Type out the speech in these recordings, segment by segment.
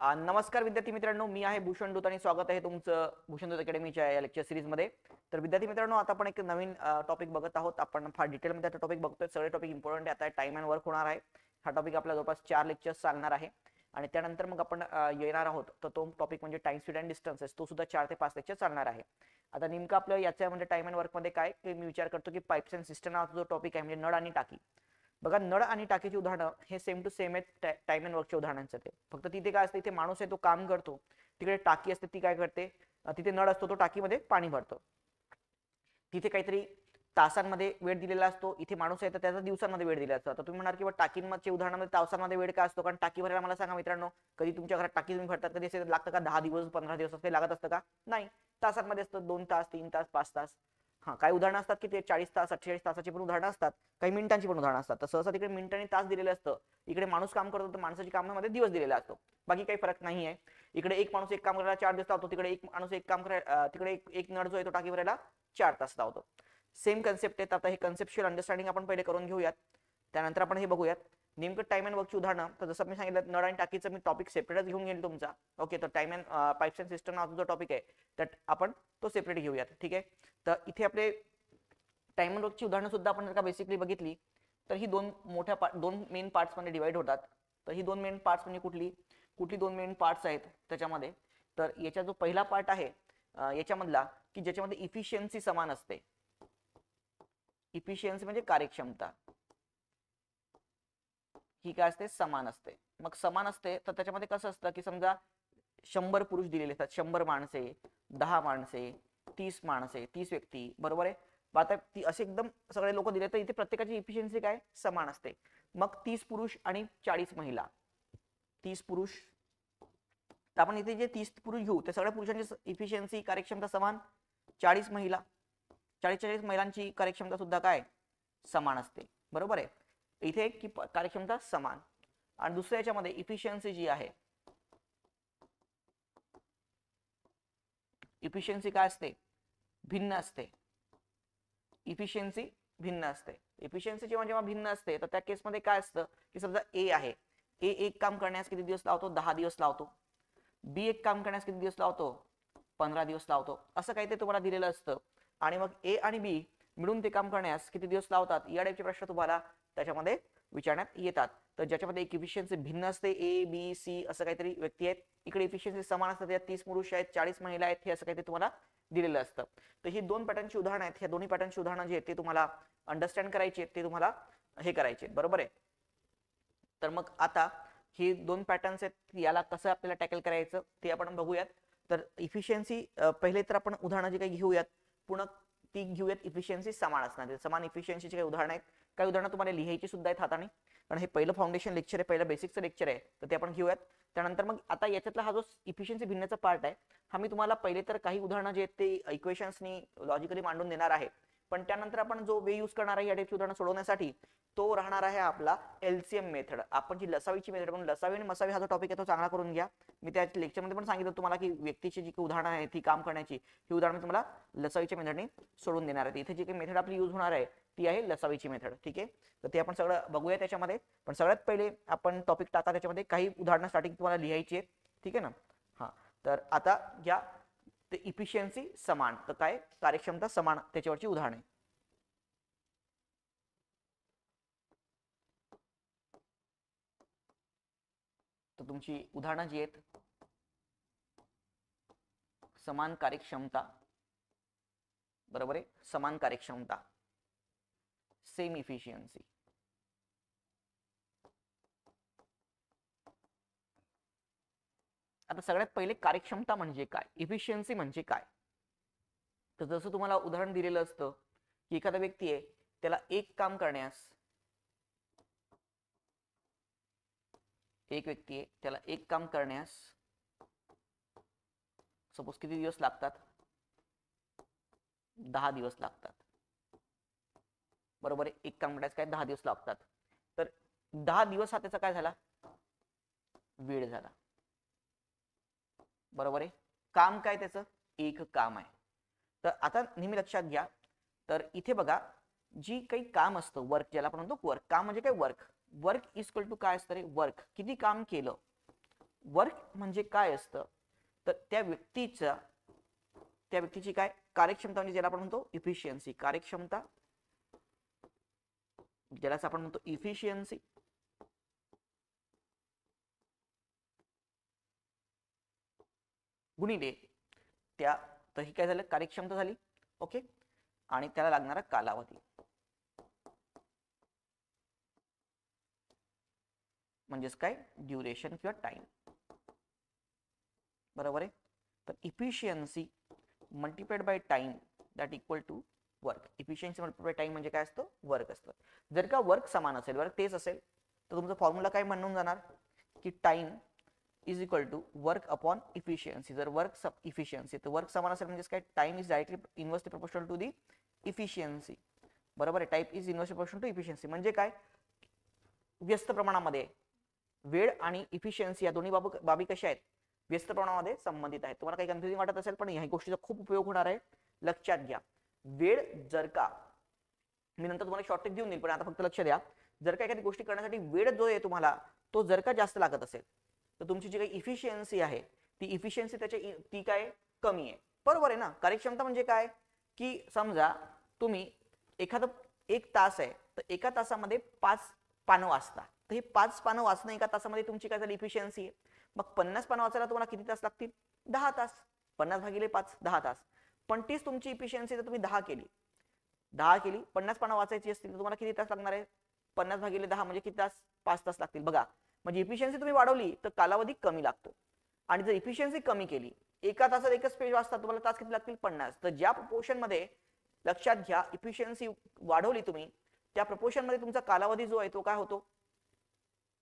नमस्कार विद्यार्थी मित्रांनो, मी आहे भूषण दूत आणि स्वागत आहे तुमचं भूषण दूत अकॅडमीच्या या लेक्चर सिरीज मध्ये. तर विद्यार्थी मित्रांनो, आता आपण एक नवीन टॉपिक बघत आहोत. आपण फार डिटेलमध्ये आता टॉपिक बघतोय. सगळे टॉपिक इम्पॉर्टंट आहे. आता टाइम अँड वर्क होणार आहे. हा टॉपिक आपला जवळपास 4 लेक्चर्स चालणार आहे आणि त्यानंतर मग आपण येणार आहोत तर तो टॉपिक म्हणजे टाइम स्पीड अँड डिस्टन्सेस, तो सुद्धा 4 ते 5 लेक्चर चालणार आहे. आता नेमकं आपलं याच्या म्हणजे टाइम अँड वर्क मध्ये काय की मी विचार करतो की पाईप्स अँड सिस्टम नावाचा जो टॉपिक आहे म्हणजे नळ आणि टाकी. बघा, नळ आणि टाकीची उदाहरणं हे सेम टू सेम आहेत टाइम अँड वर्कच्या उदाहरणांसाठी. फक्त तिथे काय असते, इथे माणूस आहे तो काम करतो, तिकडे टाकी असते ती काय करते, तिथे नळ असतो तो टाकीमध्ये पाणी भरतो. तिथे काहीतरी तासांमध्ये वेळ दिलेला असतो, इथे माणूस आहे तर त्याचा दिवसांमध्ये वेळ दिलेला असतो. आता तुम्ही म्हणाल की टाकींमध्ये उदाहरणामध्ये तासांमध्ये वेळ काय असतो, कारण टाकी भरायला मला सांगा मित्रांनो, कधी तुमच्या घरात टाकी तुम्ही भरतात कधी असे लागतं का 10 दिवस 15 दिवस असं लागत असतं का? नाही, तासांमध्ये असतं. 2 तास 3 तास 5 तास. हा, काही उदाहरणं असतात की ते 40 तास 48 तासाची पण उदाहरणं असतात, काही मिनिटांची पण उदाहरणं असतात. तर सहसा तिकडे मिनिट आणि तास दिलेले असतं, इकडे माणूस काम करतो तर माणसाच्या कामामध्ये दिवस दिलेला असतो. बाकी काही फरक नाही आहे. इकडे एक माणूस एक काम करायला 4 दिवस लावतो, तिकडे एक माणूस एक काम करायला तिकडे एक नळ जो आहे तो टाकी भरायला 4 तास लावतो. सेम कन्सेप्ट आहेत. आता हे कन्सेप्च्युअल अंडरस्टँडिंग आपण पहिले करून घेऊयात, त्यानंतर आपण हे बघूयात नेमकं टाइम अँड वर्कची उदाहरणं. तर जसं मी सांगितलं, नळ आणि टाकीचं मी टॉपिक सेपरेटच घेऊन घेईल तुमचा. ओके, तर time and pipes and system नावाचा जो टॉपिक आहे त्यात आपण तो सेपरेट घेऊयात. ठीक आहे, तर इथे आपले टाइम अँड वर्कची उदाहरणं सुद्धा आपण जर का बेसिकली बघितली तर ही दोन मेन पार्ट्स मध्ये डिवाइड होतात. तर ही दोन मेन पार्ट्स म्हणजे कुठली दोन मेन पार्ट्स आहेत त्याच्यामध्ये. तर याचा जो पहिला पार्ट आहे याच्यामधला की ज्याच्यामध्ये इफिशियन्सी समान असते. इफिशियन्सी म्हणजे कार्यक्षमता ही काय असते, समान असते. मग समान असते तर त्याच्यामध्ये कसं असतं की समजा 100 पुरुष दिलेले असतात, 100 माणसे, 10 माणसे, 30 माणसे, 30 व्यक्ती, बरोबर आहे. आता ती असे एकदम सगळे लोक दिले तर इथे प्रत्येकाची इफिशियन्सी काय समान असते. मग 30 पुरुष आणि 40 महिला, 30 पुरुष, तर आपण इथे जे 30 पुरुष घेऊ त्या सगळ्या पुरुषांची इफिशियन्सी कार्यक्षमता समान. 40 महिला, 40 महिलांची कार्यक्षमता सुद्धा काय समान असते, बरोबर आहे. इथे की कार्यक्षमता समान. आणि दुसऱ्या याच्यामध्ये इफिशियन्सी जी आहे, इफिशियन्सी काय असते, भिन्न असते. इफिशियन्सी भिन्न असते. इफिशियन्सी जेव्हा जेव्हा भिन्न असते तर त्या केसमध्ये काय असतं की समजा ए आहे, ए एक काम करण्यास किती दिवस लावतो, 10 दिवस लावतो. बी एक काम करण्यास किती दिवस लावतो, 15 दिवस लावतो. असं काही ते तुम्हाला दिलेलं असतं. आणि मग ए आणि बी मिळून ते काम करण्यास किती दिवस लावतात, या टाईपचे प्रश्न तुम्हाला त्याच्यामध्ये विचारण्यात येतात. तर ज्याच्यामध्ये एक इफिशियन्सी भिन्न असते, ए बी सी असं काहीतरी व्यक्ती आहेत, इकडे इफिशियन्सी समान असतात, त्यात 30 पुरुष आहेत 40 महिला आहेत, हे असं काहीतरी तुम्हाला दिलेलं असतं. तर ही दोन पॅटर्नची उदाहरणं आहेत. ह्या दोन्ही पॅटर्नची उदाहरणं जी आहेत ते तुम्हाला अंडरस्टँड करायची आहेत, ते तुम्हाला हे करायचे, बरोबर आहे. तर मग आता हे दोन पॅटर्न्स आहेत, याला कसं आपल्याला टॅकल करायचं ते आपण बघूयात. तर इफिशियन्सी पहिले तर आपण उदाहरणं जे काही घेऊयात पुन्हा ती घेऊयात इफिशियन्सी समान असणार. समान इफिशियन्सीची काही उदाहरणं आहेत, काही उदाहरणं तुम्हाला लिहायची सुद्धा आहेत हाताने, कारण हे पहिलं फाउंडेशन लेक्चर आहे, पहिलं बेसिकचं लेक्चर आहे, तर ते आपण घेऊयात. त्यानंतर मग आता याच्यातला हा जो इफिशियन्सी भिन्नचा पार्ट आहे हा मी तुम्हाला पहिले तर काही उदाहरणं जे आहेत ते इक्वेशन्सनी लॉजिकली मांडून देणार आहे. पण त्यानंतर आपण जो वे यूज करणार आहे या टाईपची उदाहरणं सोडवण्यासाठी तो राहणार आहे आपला एलसीएम मेथड. आपण जी लसावीची मेथड म्हणून लसावी आणि मसावी हा जो टॉपिक आहे तो चांगला करून घ्या. मी त्या लेक्चरमध्ये पण सांगितलं तुम्हाला की व्यक्तीची जी उदाहरणं आहे ती काम करण्याची, ही उदाहरणं तुम्हाला लसावीच्या मेथडने सोडून देणार आहे. इथे जी काही मेथड आपली यूज होणार आहे ती आहे लसावीची मेथड. ठीक आहे, तर ते आपण सगळं बघूया त्याच्यामध्ये. पण सगळ्यात पहिले आपण टॉपिक टाका, त्याच्यामध्ये काही उदाहरणं स्टार्टिंग तुम्हाला लिहायची आहेत. ठीक आहे ना. हा, तर आता या ते इफिशियन्सी समान तर काय कार्यक्षमता समान त्याच्यावरची उदाहरणे. तर तुमची उदाहरणं जी आहेत, समान कार्यक्षमता, बरोबर आहे, समान कार्यक्षमता, सेम इफिशियन्सी. आता सगळ्यात पहिले कार्यक्षमता म्हणजे काय, इफिशियन्सी म्हणजे काय. तर जसं तुम्हाला उदाहरण दिलेलं असतं की एखादा व्यक्ती आहे त्याला एक काम करण्यास, एक व्यक्ती आहे त्याला एक काम करण्यास सपोज किती दिवस लागतात, 10 दिवस लागतात, बरोबर आहे. एक काम करण्यास काय 10 दिवस लागतात. तर 10 दिवस हा त्याचा काय झाला, वेळ झाला, बरोबर आहे. काम काय त्याचं, एक काम आहे. तर आता नेहमी लक्षात घ्या, तर इथे बघा जी काही काम असतं वर्क, ज्याला आपण म्हणतो वर्क, काम म्हणजे काय work, work is equal to काय असतं रे, वर्क किती काम केलं, वर्क म्हणजे काय असतं, तर त्या व्यक्तीची काय कार्यक्षमता, म्हणजे ज्याला आपण म्हणतो इफिशियन्सी, कार्यक्षमता, ज्याला आपण म्हणतो इफिशियन्सी, गुणिले त्या, तर ही काय झालं कार्यक्षमता झाली. ओके. आणि त्याला लागणारा कालावधी म्हणजेच काय ड्युरेशन किंवा टाइम. बरोबर आहे. तर efficiency multiplied by time that equal to work. Efficiency multiplied by time म्हणजे काय असतं, वर्क असतं. जर का वर्क समान असेल, वर्क तेच असेल, तर तुमचा फॉर्म्युला काय म्हणून जाणार की time is equal to work upon efficiency. जर वर्क इफिशियन्सी, तर वर्क समान असेल म्हणजे काय time is directly inversely proportional to the efficiency. बरोबर आहे. Time is inversely proportional to efficiency म्हणजे काय, व्यस्त प्रमाणामध्ये वेळ आणि इफिशियन्सी या दोन्ही बाबी कशा आहेत, व्यस्त प्रमाणामध्ये संबंधित आहेत. तुम्हाला काही कन्फ्युजिंग वाटत असेल, पण ह्या गोष्टीचा खूप उपयोग होणार आहे. लक्षात घ्या. वेळ जर का, मी नंतर तुम्हाला शॉर्टेज देऊन देईल, पण आता फक्त लक्ष द्या, जर का एखादी गोष्टी करण्यासाठी वेळ जो आहे तुम्हाला, तो जर का जास्त लागत असेल, तर तुमची जी काही इफिशियन्सी आहे, ती इफिशियन्सी ती काय कमी आहे. बरोबर आहे ना. कार्यक्षमता म्हणजे काय, की समजा तुम्ही एखादं 1 तास आहे, तर एका तासामध्ये 5 पानं वाचता, तर हे 5 पानं वाचणं एका तासामध्ये तुमची काय झाली इफिशियन्सी आहे. मग 50 पानं वाचायला तुम्हाला किती तास लागतील, 10 तास. 50 भागिले 5 10 तास. पण तीच तुमची इफिशियन्सी जर तुम्ही 10 केली, 50 पानं वाचायची असतील तर तुम्हाला किती तास लागणार आहे, 50 भागिले 10 म्हणजे किती तास, 5 तास लागतील. बघा, म्हणजे इफिशियन्सी तुम्ही वाढवली तर कालावधी कमी लागतो. आणि जर इफिशियन्सी कमी केली, एका तासात एकच पेज वाचता, तुम्हाला तास किती लागतील, 50. तर ज्या प्रपोर्शन मध्ये, लक्षात घ्या, इफिशियन्सी वाढवली तुम्ही, त्या प्रपोर्शन मध्ये तुमचा कालावधी जो आहे तो काय होतो,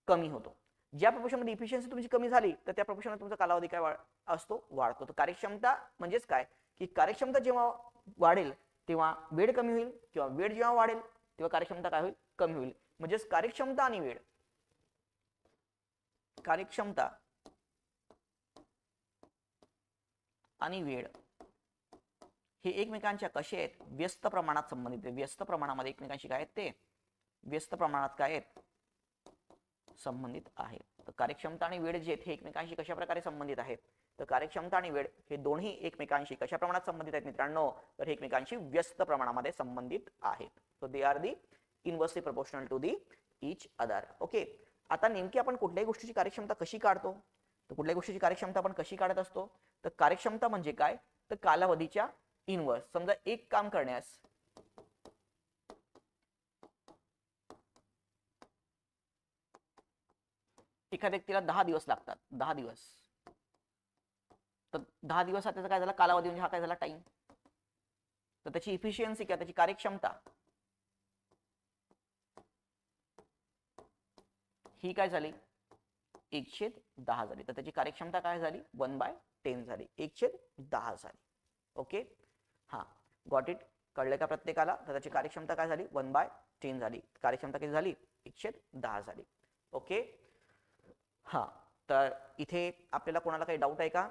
कमी होतो. ज्या प्रपोर्शन मध्ये इफिशियन्सी तुमची कमी झाली, तर त्या प्रपोर्शन मध्ये तुमचा कालावधी काय असतो, वाढतो. तर कार्यक्षमता म्हणजेच काय, की कार्यक्षमता जेव्हा वाढेल तेव्हा वेळ कमी होईल, किंवा वेळ जेव्हा वाढेल तेव्हा कार्यक्षमता काय होईल, कमी होईल. म्हणजेच कार्यक्षमता आणि वेळ, कार्यक्षमता आणि वेळ हे एकमेकांच्या कसे आहेत, व्यस्त प्रमाणात संबंधित आहे. व्यस्त प्रमाणामध्ये एकमेकांशी काय आहेत, ते व्यस्त प्रमाणात काय आहेत, संबंधित आहेत. तर कार्यक्षमता आणि वेळ जे आहेत हे एकमेकांशी कशा प्रकारे संबंधित आहेत, तर कार्यक्षमता आणि वेळ हे दोन्ही एकमेकांशी कशा प्रमाणात संबंधित आहेत मित्रांनो, तर हे एकमेकांशी व्यस्त प्रमाणामध्ये संबंधित आहेत. So they are the inversely proportional to the each other. Okay. आता नेमकी आपण कुठल्याही गोष्टीची कार्यक्षमता कशी काढतो, तर कुठल्याही गोष्टीची कार्यक्षमता आपण कशी काढत असतो, तर कार्यक्षमता म्हणजे काय, तर कालावधीच्या इनव्हर्स. समजा एक काम करण्यास एखाद्या व्यक्तीला 10 दिवस लागतात, 10 दिवस, तर 10 दिवस हा त्याचा काय झाला कालावधी, म्हणजे हा काय झाला टाइम. तर त्याची इफिशियन्सी किंवा त्याची कार्यक्षमता ही काय झाली, 1/10 झाली. तर त्याची कार्यक्षमता काय झाली, 1/10 झाली, 1/10 झाली. ओके. हा, गॉट इट. कळलं का प्रत्येकाला. तर त्याची कार्यक्षमता काय झाली, 1/10 झाली. कार्यक्षमता किती झाली, 1/10 झाली. ओके. हा, तर इथे आपल्याला कोणाला काही डाऊट आहे का.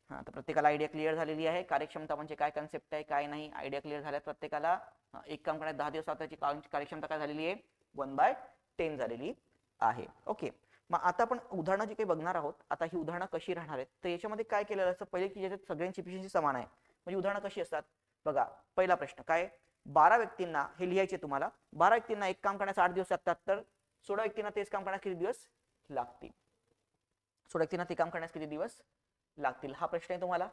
हा, तर प्रत्येकाला आयडिया क्लिअर झालेली आहे. कार्यक्षमता म्हणजे काय कन्सेप्ट आहे, काय नाही, आयडिया क्लिअर झाल्या प्रत्येकाला. एक काम करण्यात 10 दिवसात त्याची कार्यक्षमता काय झालेली आहे, 1/10 झालेली आहे. ओके. मग आता आपण उदाहरणं जी काही बघणार आहोत, आता ही उदाहरणं कशी राहणार आहेत, तर याच्यामध्ये काय केलेलं असतं, पहिले की ज्याच्यात सगळ्यांची इफिशियन्सी समान आहे. म्हणजे उदाहरणं कशी असतात बघा. पहिला प्रश्न काय, 12 व्यक्तींना हे लिहायचे तुम्हाला, 12 व्यक्तींना एक काम करण्यास 8 दिवस लागतात, तर 16 व्यक्तींना तेच काम करण्यास किती दिवस लागतील, 16 व्यक्तींना ते काम करण्यास किती दिवस लागतील, हा प्रश्न आहे तुम्हाला.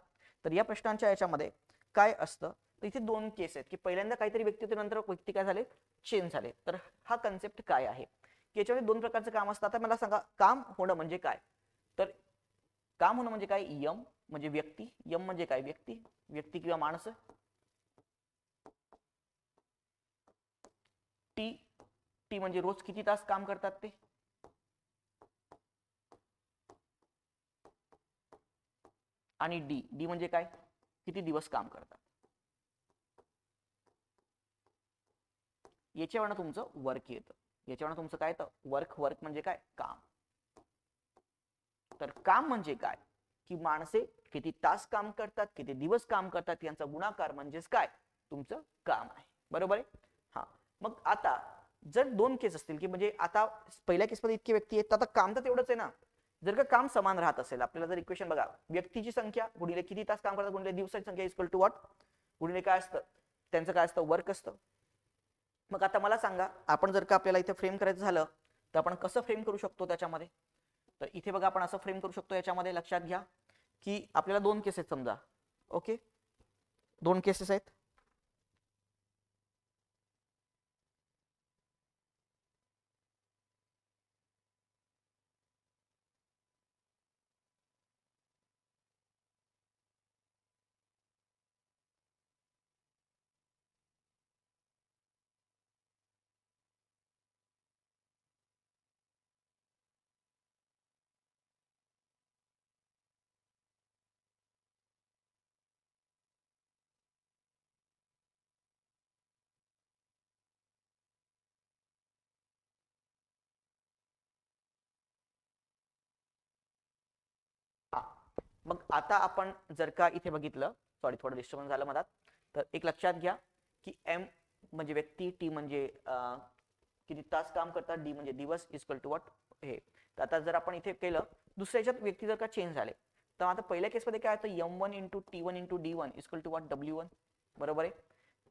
तर या प्रश्नांच्या याच्यामध्ये काय असतं, तर इथे 2 केस आहेत, की पहिल्यांदा काहीतरी व्यक्ती होते, नंतर व्यक्ती काय झाले, चेंज झाले. तर हा कन्सेप्ट काय आहे, की याच्यामध्ये 2 प्रकारचं काम असतं. आता मला सांगा, काम होणं म्हणजे काय, तर काम होणं म्हणजे काय, यम म्हणजे व्यक्ती, यम म्हणजे काय, व्यक्ती, व्यक्ती किंवा माणसं, टी, टी म्हणजे रोज किती तास काम करतात ते, आणि डी, डी म्हणजे काय, किती दिवस काम करतात. याच्यावरनं तुमचं वर्क येतं, याच्यावरनं तुमचं काय येतं, वर्क. वर्क म्हणजे काय, काम. तर काम म्हणजे काय, की माणसे किती तास काम करतात, किती दिवस काम करतात, यांचा गुणाकार म्हणजेच काय, तुमचं काम आहे. बरोबर आहे. हा, मग आता जर 2 केस असतील, की म्हणजे आता पहिल्या केसमध्ये इतके व्यक्ती आहेत, तर आता काम तर तेवढंच आहे ना, जर का काम समान राहत असेल, आपल्याला जर इक्वेशन बघा, व्यक्तीची संख्या गुणिले किती तास काम करतात गुणिले दिवसाची संख्या इक्वल टू व्हॉट, गुणिले काय असतं त्यांचं काय असतं वर्क असतं. मग आता मला सांगा, आपण जर का आपल्याला इथे फ्रेम करायचं झालं तर आपण कसं फ्रेम करू शकतो त्याच्यामध्ये. तर इथे बघा आपण असं फ्रेम करू शकतो. याच्यामध्ये लक्षात घ्या की आपल्याला दोन केसेस समजा, ओके, दोन केसेस आहेत. मग आता आपण जर का इथे बघितलं, सॉरी थोडं डिस्टर्बन्स झालं मधात, तर एक लक्षात घ्या की एम म्हणजे व्यक्ती, टी म्हणजे किती तास काम करतात, डी म्हणजे दिवस इक्वल टू व्हॉट हे. तर आता जर आपण इथे केलं, दुसऱ्याच्यात व्यक्ती जर का चेंज झाले, तर आता पहिल्या केसमध्ये काय होतं, m1 into T one into D one equal to what w1, बरोबर आहे.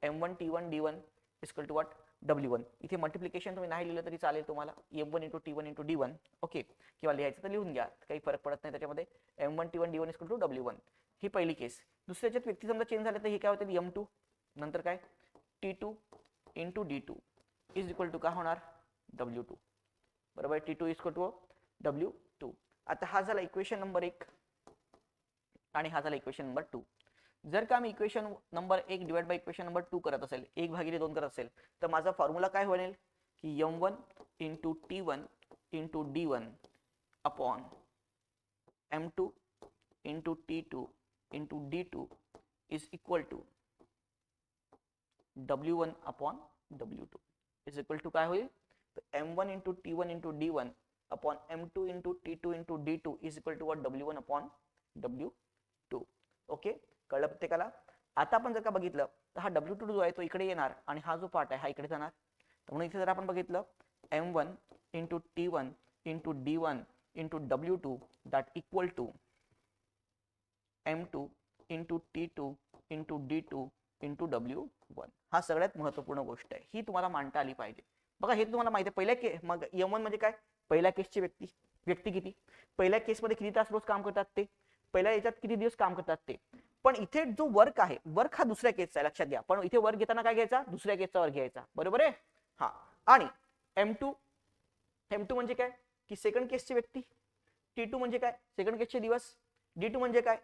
m1 t1 d1 equal to what w1. इथे मल्टिप्लिकेशन तुम्ही नाही लिहिलं तरी चालेल तुम्हाला, m1 into T one into d1, okay, किंवा लिहायचं तर लिहून घ्या, काही फरक पडत नाही त्याच्यामध्ये. m1 t1 d1 equal to w1 ही पहिली केस. दुसऱ्याच्यात व्यक्ती समजा चेंज झाले तर हे काय होते, m2 नंतर काय t2 into d2 is equal to काय होणार w2, बरोबर. t2 is equal to w2. आता हा झाला इक्वेशन नंबर 1 आणि हा झाला इक्वेशन नंबर 2. जर का मी equation number 1 divide by equation number 2 करत असेल, 1/2 करत असेल, तर माझा फॉर्म्युला काय होईल की m1 into t1 into d1 upon m2 into t2 into d2 is equal to w1 upon w2 is equal to काय होईल, तर m1 into t1 into d1 upon m2 into t2 into d2 is equal to w1 upon w2. Okay, कळलं प्रत्येकाला. आता आपण जर का बघितलं तर हा w2 जो आहे तो इकडे येणार आणि हा जो पार्ट आहे हा इकडे जाणार. तर म्हणून इथे जर आपण बघितलं m1 into t1 into d1 into w2 that equal to m2 into t2 into d2 into w1. हा सगळ्यात महत्वपूर्ण गोष्ट आहे, ही तुम्हाला मांडता आली पाहिजे. बघा हे तुम्हाला माहिती आहे, पहिल्या मग m1 म्हणजे काय, पहिल्या केसची व्यक्ती किती, पहिल्या केसमध्ये किती तास रोज काम करतात ते, पहिल्या याच्यात किती दिवस काम करतात ते. पण इथे जो वर्क आहे, वर्क हा दुसऱ्या केसचा आहे लक्षात घ्या. पण इथे वर्क घेताना काय घ्यायचा, दुसऱ्या केसचा वर्क घ्यायचा, बरोबर आहे. हा, आणि m2 म्हणजे काय की सेकंड केसची व्यक्ती, t2 म्हणजे काय सेकंड केसचे दिवस, d2 म्हणजे काय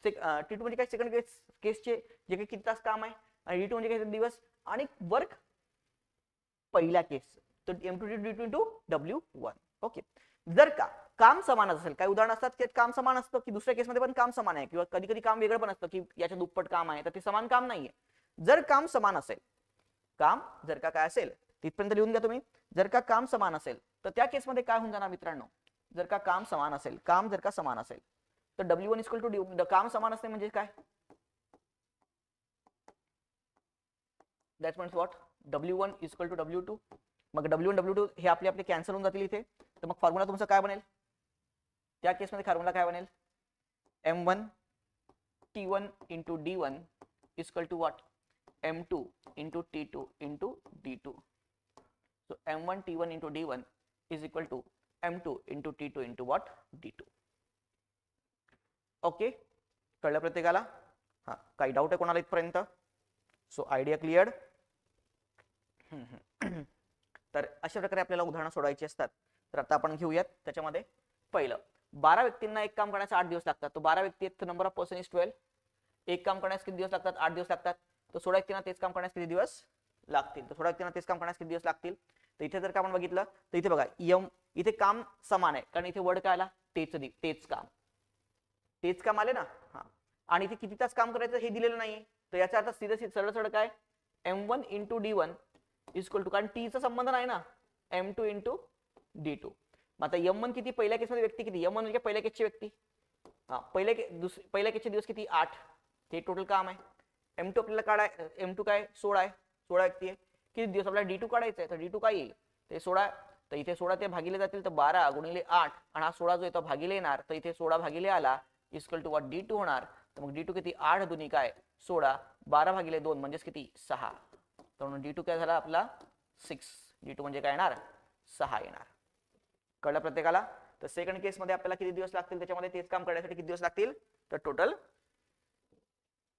t2 म्हणजे काय सेकंड केसचे जे काही किती तास काम आहे, आणि d2 म्हणजे काय दिवस, आणि वर्क पहिल्या केस, तर m2 d2 into w1. Okay, जर का काम समान असेल, काही उदाहरण असतात की काम समान असतं की दुसऱ्या केसमध्ये पण काम समान आहे, किंवा कधी कधी काम वेगळं पण असतं की याच्या दुप्पट काम आहे, तर ते समान काम नाहीये. जर काम समान असेल, काम जर का काय असेल तिथपर्यंत लिहून घ्या तुम्ही, जर का काम समान असेल तर त्या केसमध्ये काय होऊन जाणार मित्रांनो, जर का काम समान असेल, काम जर का समान असेल तर w1 इक्वल टू काम समान असते म्हणजे काय, that means what w1 equal to w2. मग w1 w2 हे आपले आपले कॅन्सल होऊन जातील इथे. तर मग फॉर्म्युला तुमचा काय बनेल, त्या केसमध्ये फॉर्म्युला काय बनेल, m1 t1 into d1 equal to what m2 into t2 into d2. So m1 t1 into d1 is equal to m2 into t2 into what d2. Okay, कळलं प्रत्येकाला. हा, काही डाऊट आहे कोणाला इथपर्यंत, सो आयडिया क्लिअर. तर अशा प्रकारे आपल्याला उदाहरणं सोडवायची असतात. तर आता आपण घेऊयात त्याच्यामध्ये पहिलं, 12 व्यक्तींना एक काम करण्यास 8 दिवस लागतात. तो 12 व्यक्ती आहेत, नंबर ऑफ पर्सन इज 12. एक काम करण्यास किती दिवस लागतात, 8 दिवस लागतात. तर 16 व्यक्तींना तेच काम करण्यास किती दिवस लागतील, तर 16 व्यक्तींना तेच काम करण्यास किती दिवस लागतील. तर इथे जर का आपण बघितलं तर इथे बघा इथे काम समान आहे, कारण इथे वर्ड काय आला, तेच काम आले ना. हा, आणि इथे किती तास काम करायचं हे दिलेलं नाही, तर याचा अर्थ सीधे सरळ काय m1 into d1 equal to, कारण टी चा संबंध नाही ना, m2 इंटू d2. मग आता m1 किती, पहिल्या केसमध्ये व्यक्ती किती, m1 म्हणजे पहिल्या केसची व्यक्ती, हा पहिल्या केसचे दिवस किती 8, हे टोटल काम आहे. m2 आपल्याला काढाय, m2 काय 16 आहे, 16 व्यक्ती आहे, किती दिवस आपल्याला d2 काढायचं आहे, तर d2 काय येईल ते 16 तर इथे 16 ते भागिले जातील तर 12 गुणिले 8 आणि हा 16 जो आहे तो भागिले येणार तर इथे 16 भागिले आला इक्वल टू व्हॉट D2 होणार. तर मग D2 किती 8 दुनी काय 16 12 भागिले 2 म्हणजेच किती 6. तर म्हणून D2 काय झाला आपला 6. D2 म्हणजे काय येणार 6 येणार. कळलं प्रत्येकाला. तर सेकंड केस मध्ये आपल्याला किती दिवस लागतील त्याच्यामध्ये तेच काम करण्यासाठी किती दिवस लागतील तर टोटल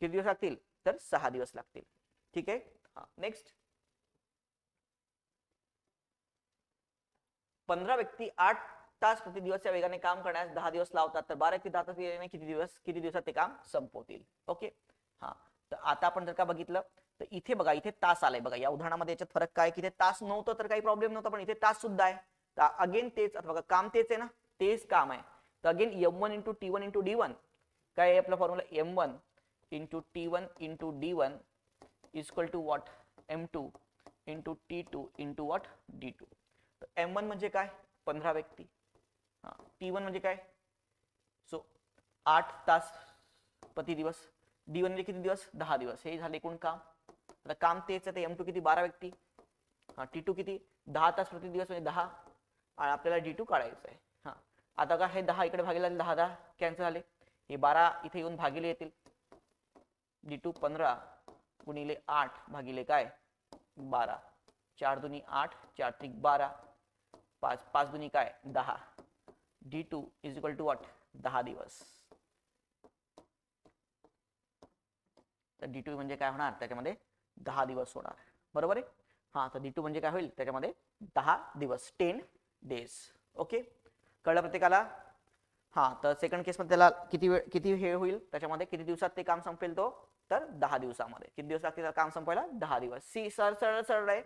किती दिवस लागतील तर 6 दिवस लागतील. ठीक आहे. नेक्स्ट 15 व्यक्ती 8 तास प्रति दिवस या वेगाने काम करण्यास 10 दिवस लावतात तर 12 व्यक्ती 10 तास वेगाने किती दिवसात ते काम संपवतील. ओके. हा तर आता आपण जर का बघितलं तर इथे बघा इथे तास आलाय बघा या उदाहरणामध्ये याच्यात फरक काय की इथे तास नव्हतं तर काही प्रॉब्लेम नव्हता पण इथे तास सुद्धा आहे. तर अगेन तेच बघा काम तेच आहे ना तेच काम आहे. तर again M1 into T1 into D1 काय आहे आपला formula M1 into T1 into D1 equal to what M2 into T2 into what D2. M1 म्हणजे काय 15 व्यक्ती. T1 म्हणजे काय सो 8 तास प्रति दिवस. D1 म्हणजे किती दिवस 10 दिवस. हे झाले एकूण काम. आता काम तेच आहे M2 किती 12 व्यक्ती. T2 किती 10 तास प्रति दिवस म्हणजे 10 आणि आपल्याला D2 काढायचं आहे. आता का हे 10 इकडे भागिले 10 10 कॅन्सल झाले. हे 12 इथे येऊन भागिले येतील. D2 15 गुणिले 8 भागिले काय 12 4 दुनी 8 4 त्रिक 12 5 5 दुनी काय 10. D2 is equal to what 10 दिवस. तर D2 म्हणजे काय होणार त्याच्यामध्ये 10 दिवस होणार बरोबर आहे. तर D2 म्हणजे काय होईल त्याच्यामध्ये 10 दिवस 10 डेज. ओके कळलं प्रत्येकाला. तर सेकंड केस मध्ये त्याला किती हे होईल त्याच्यामध्ये किती दिवसात ते काम संपेल तो तर 10 दिवसामध्ये. किती दिवस लागतील काम संपायला 10 दिवस. सी सरळ सरळ आहे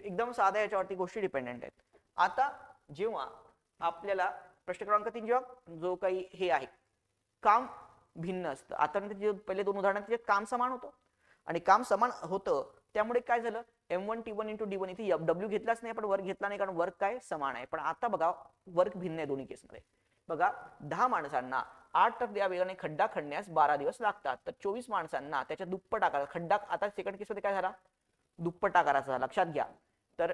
एकदम साध्या याच्यावरती गोष्टी डिपेंडेंट आहेत. आता जेव्हा आपल्याला प्रश्न क्रमांक 3 जेव्हा जो काही हे आहे काम भिन्न असतं. आता जे पहिले दोन उदाहरणात काम समान होतं आणि काम समान होतं त्यामुळे काय झालं M1 T1 इंटू D1 इथे W घेतलाच नाही आपण वर्क घेतला नाही कारण वर्क काय समान आहे. पण आता बघा वर्क भिन्न आहे दोन्ही केसमध्ये. बघा 10 माणसांना 8 तास या वेगाने खड्डा खणण्यास 12 दिवस लागतात तर 24 माणसांना त्याच्या दुप्पट आकार खड्डा. आता सेकंड केस मध्ये काय झाला दुप्पट आकाराचा लक्षात घ्या. तर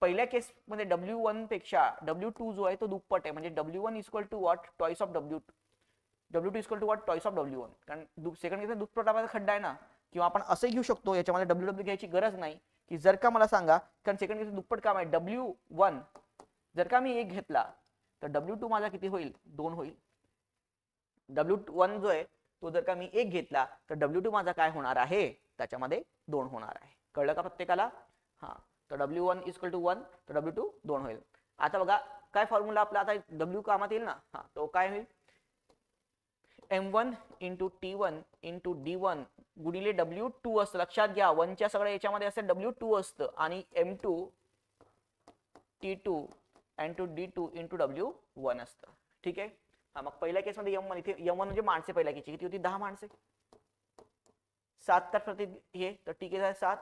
पहिल्या केस मध्ये W1 पेक्षा W2 जो आहे तो दुप्पट आहे म्हणजे W1 equal to what twice of W2 W2 equal to what twice of W1 कारण सेकंड केस दुप्पट आकाराचा खड्डा आहे ना. किंवा आपण असं घेऊ शकतो याच्यामध्ये WW घ्यायची गरज नाही की जर का मला सांगा कारण सेकंड केस दुप्पट काम आहे W1 जर का मी 1 घेतला तर W2 माझा किती होईल 2 होईल. W1 जो आहे तो जर का मी 1 घेतला तर W2 माझा काय होणार आहे त्याच्यामध्ये 2 होणार आहे. कळलं का प्रत्येकाला. तर W1 इक्वल टू 1 तर W2 2 होईल. आता बघा काय फॉर्म्युला आपला आता W कामात येईल ना. तो काय होईल M1 into T1 into D1 गुणिले W2 असतं. लक्षात घ्या 1 च्या सगळ्या याच्यामध्ये असं W2 असतं आणि M2 T2 into D2 into W1 असतं. ठीक आहे. मग पहिल्या केसमध्ये M1 इथे M1 म्हणजे माणसे पहिल्या केसची किती होती 10 माणसे 7 तास प्रति हे तर ठीक आहे 7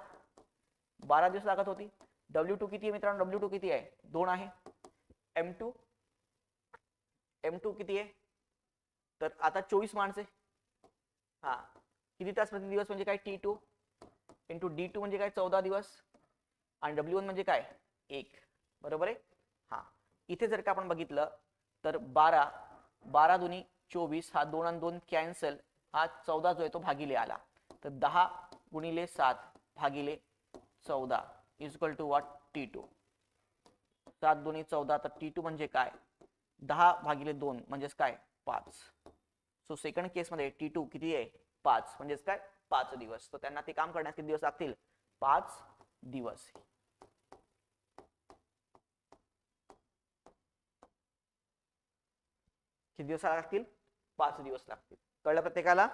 12 दिवस लागत होती. W2 किती आहे मित्रांनो W2 किती आहे 2 आहे. M2 किती आहे तर आता 24 माणसे किती तास प्रति दिवस म्हणजे काय T2 इंटू D2 म्हणजे काय 14 दिवस आणि W1 म्हणजे काय 1 बरोबर आहे. इथे जर का आपण बघितलं तर 12 दुनी 24 हा 2 आणि 2 कॅन्सल हा 14 जो आहे तो भागिले आला तर 10 गुणिले 7 भागिले 14 इक्वल टू व्हॉट T2. 7 दुनी 14 तर T2 म्हणजे काय 10 भागिले 2 म्हणजेच काय 5. सो सेकंड केस मध्ये T2 किती आहे 5 म्हणजेच काय 5 दिवस. तर त्यांना ते काम करण्यास किती दिवस लागतील 5 दिवस. किती दिवस लागतील 5 दिवस लागतील. कळलं प्रत्येकाला.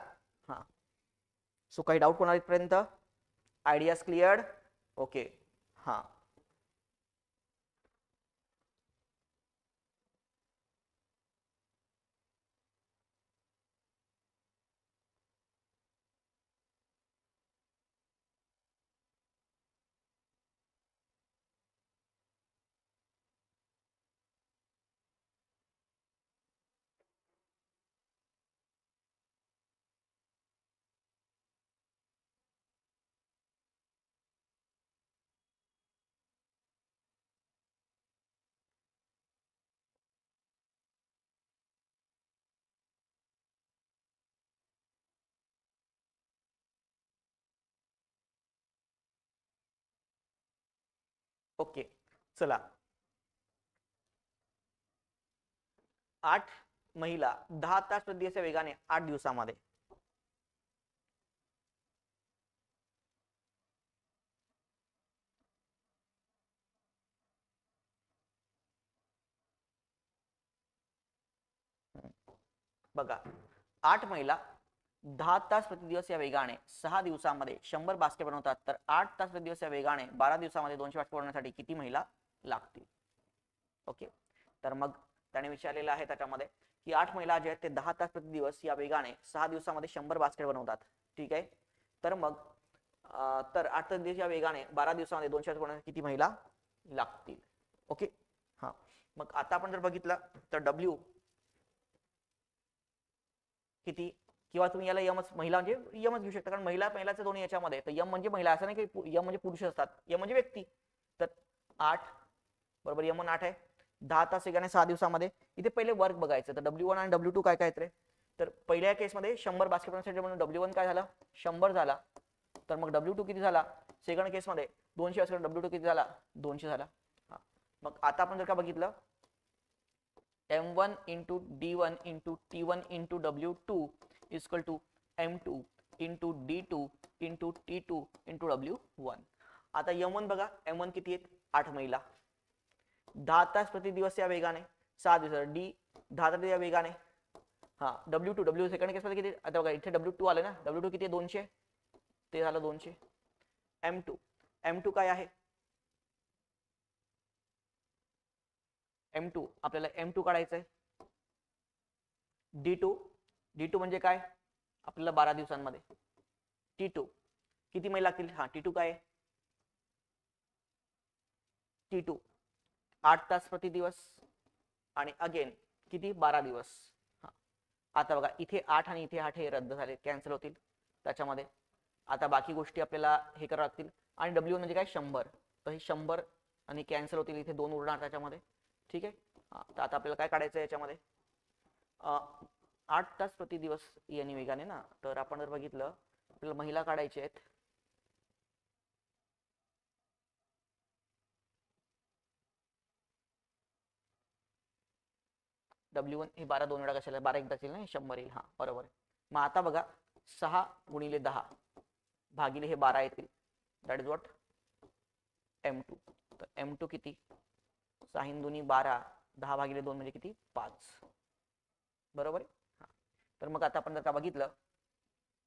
सो काही डाऊट कोणा इथपर्यंत आयडियाज क्लिअर्ड. ओके. ओके चला, 8 महिला 10 तास प्रति दिवस या वेगाने 8 दिवसामध्ये बघा, 8 महिला 10 तास प्रति दिवस या वेगाने 6 दिवसामध्ये 100 बास्केट बनवतात, तर 8 तास प्रति दिवस या वेगाने 12 दिवसामध्ये 200 बास्केट बनवण्यासाठी किती महिला लागतील? ओके, तर मग त्याने विचारलेलं आहे त्याच्यामध्ये की 8 महिला जे आहेत ते 10 तास प्रति दिवस या वेगाने 6 दिवसामध्ये 100 बास्केट बनवतात. ठीक आहे, तर मग 8 तास दिवस या वेगाने 12 दिवसामध्ये 200 बास्केट बनवण्यासाठी किती महिला लागतील? ओके, हा, मग आता आपण जर बघितलं तर डब्ल्यू किती, किंवा तुम्ही याला यमच महिला म्हणजे यमच घेऊ शकता, कारण महिलाचे दोन्ही याच्यामध्ये, तर यम म्हणजे महिला, असं नाही की यम म्हणजे पुरुष असतात, यम म्हणजे व्यक्ती. तर 8 बरोबर यम 8 आहे, 10 तास वेगाने 6 दिवसामध्ये. इथे पहिले वर्क बघायचं, तर W1 आणि W2 काय काय रे? तर पहिल्या केसमध्ये 100 बास्केट बनवण्यासाठी म्हणून W1 काय झाला? 100 झाला. तर मग W2 किती झाला? सेकंड केसमध्ये 200 असेल, W2 किती झाला? 200 झाला. मग आता आपण जर का बघितलं M1 into D1 into T1 into W2 equal to M2 into D2 into T2 into W1. आता M1 बघा, M1 किती आहेत? 8 महिला 10 तास प्रति दिवस या वेगाने 6 दिवस, डी 10 तास या वेगाने. हा, W2 सेकंड केस मध्ये किती? आता बघा इथे W2 आले ना, W2 किती आहे? 200, ते झालं 200. M2 काय आहे? M2 आपल्याला M2 काढायचं आहे. D2 म्हणजे काय? आपल्याला 12 दिवसांमध्ये. T2 किती महिला लागतील? हा, T2 काय आहे? T2 8 तास प्रति दिवस आणि अगेन किती? 12 दिवस. हा, आता बघा इथे 8 आणि इथे 8 हे रद्द झाले, कॅन्सल होतील त्याच्यामध्ये. आता बाकी गोष्टी आपल्याला हे करावं लागतील. आणि W म्हणजे काय? 100, तर हे 100 आणि कॅन्सल होतील, इथे 2 उरणार त्याच्यामध्ये. ठीक आहे, तर आता आपल्याला काय काढायचं आहे याच्यामध्ये? 8 तास प्रति दिवस याने वेगाने ना, तर आपण जर बघितलं आपल्याला महिला काढायचे आहेत. W1 हे 12 2 वेळा कशाला? 12 एकदाच येईल ना, 100 येईल. हा बरोबर आहे. मग आता बघा 6 गुणिले 10 भागिले हे 12 येतील, दॅट इज व्हॉट M2. तर M2 किती? 6 दुनी 12, 10 भागिले 2 म्हणजे किती? 5. बरोबर आहे. तर मग आता आपण जर का बघितलं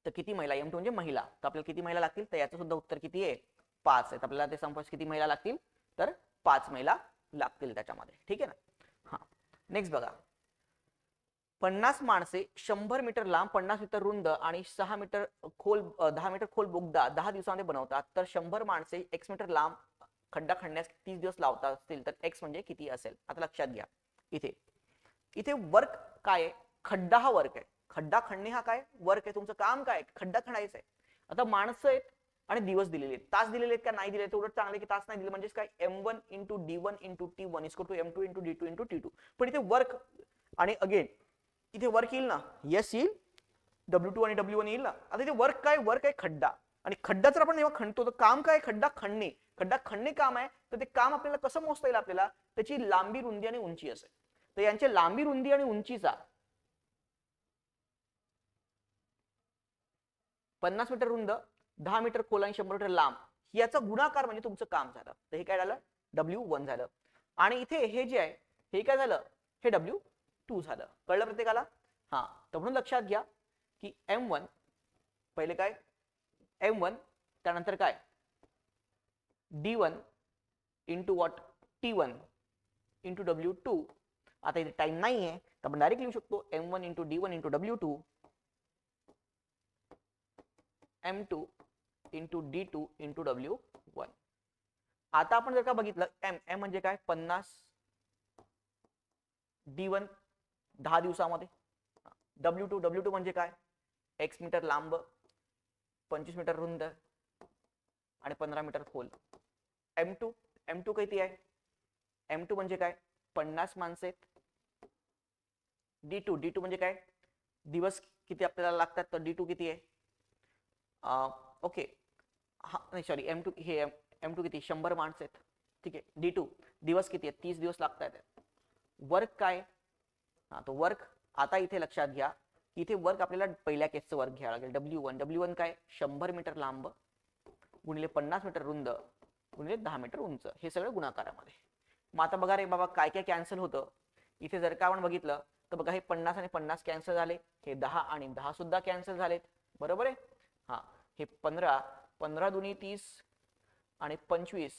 तर किती महिला? M2 म्हणजे महिला, तर आपल्याला किती महिला लागतील? तर याचं सुद्धा उत्तर किती आहे? 5 आहे. आपल्याला ते संपस किती महिला लागतील? तर 5 महिला लागतील त्याच्यामध्ये. ठीक आहे ना. हा, नेक्स्ट बघा, 50 माणसे 100 मीटर लांब, 50 मीटर रुंद आणि 6 मीटर खोल 10 मीटर खोल बोगदा 10 दिवसांमध्ये बनवतात, तर 100 माणसे x मीटर लांब खड्डा खणण्यास 30 दिवस लावतात असतील, तर x म्हणजे किती असेल? आता लक्षात घ्या, इथे वर्क काय आहे? खड्डा हा वर्क आहे, खड्डा खणणे हा काय वर्क आहे, तुमचं काम काय? खड्डा खणायचं आहे. आता माणसं आहेत आणि दिवस दिलेले आहेत, तास दिलेले आहेत का नाही दिले? तेवढं चांगले की तास नाही दिले म्हणजे काय? M1 into D1 into T1 equal to M2 into D2 into T2. पण इथे वर्क आणि अगेन इथे वर्क येईल ना, यस येईल, W2 आणि W1 येईल ना. आता इथे वर्क काय? वर्क आहे खड्डा, आणि खड्डा जर आपण जेव्हा खणतो तर काम काय? खड्डा खणणे, खड्डा खणणे काम आहे. तर ते काम आपल्याला कसं मोजता येईल? आपल्याला त्याची लांबी, रुंदी आणि उंची असेल. तर यांची लांबी, रुंदी आणि उंचीचा 50 मीटर रुंद, 10 मीटर खोल आणि 100 मीटर लांब याचा गुणाकार म्हणजे तुमचं काम झालं. तर हे काय झालं? W1 झालं. आणि इथे हे जे आहे हे काय झालं? हे W2 झालं. कळलं प्रत्येकाला? हा, तर म्हणून लक्षात घ्या की M1 पहिले काय? M1 त्यानंतर काय? D1 into what? T1 into W2. आता इथे टाइम नाही आहे तर आपण डायरेक्ट लिहू शकतो M1 into D1 into W2 M2 into D2 into W1. आता आपण जर का बघितलं M म्हणजे काय? 50, D1 10 दिवसामध्ये, W2 म्हणजे काय? x मीटर लांब, 25 मीटर रुंद आणि 15 मीटर खोल. M2 किती आहे? M2 म्हणजे काय? 50 माणसे आहेत. D2 म्हणजे काय? दिवस किती आपल्याला लागतात? तर D2 किती आहे? ओके, हा नाही सॉरी, M2 किती? 100 माणसं आहेत. ठीक आहे. D2 दिवस किती आहेत? 30 दिवस लागत आहेत. वर्क काय? हा, तो वर्क आता इथे लक्षात घ्या, इथे वर्क आपल्याला पहिल्या केसचं वर्क घ्यावं लागेल. W1 काय? 100 मीटर लांब गुणिले 50 मीटर रुंद गुणिले 10 मीटर उंच, हे सगळं गुणाकारामध्ये. मग आता बघा रे बाबा काय काय कॅन्सल होतं. इथे जर का आपण बघितलं तर बघा हे 50 आणि 50 कॅन्सल झाले, हे 10 आणि 10 सुद्धा कॅन्सल झालेत, बरोबर आहे. हा, हे 15 15 दुनी 30 आणि 25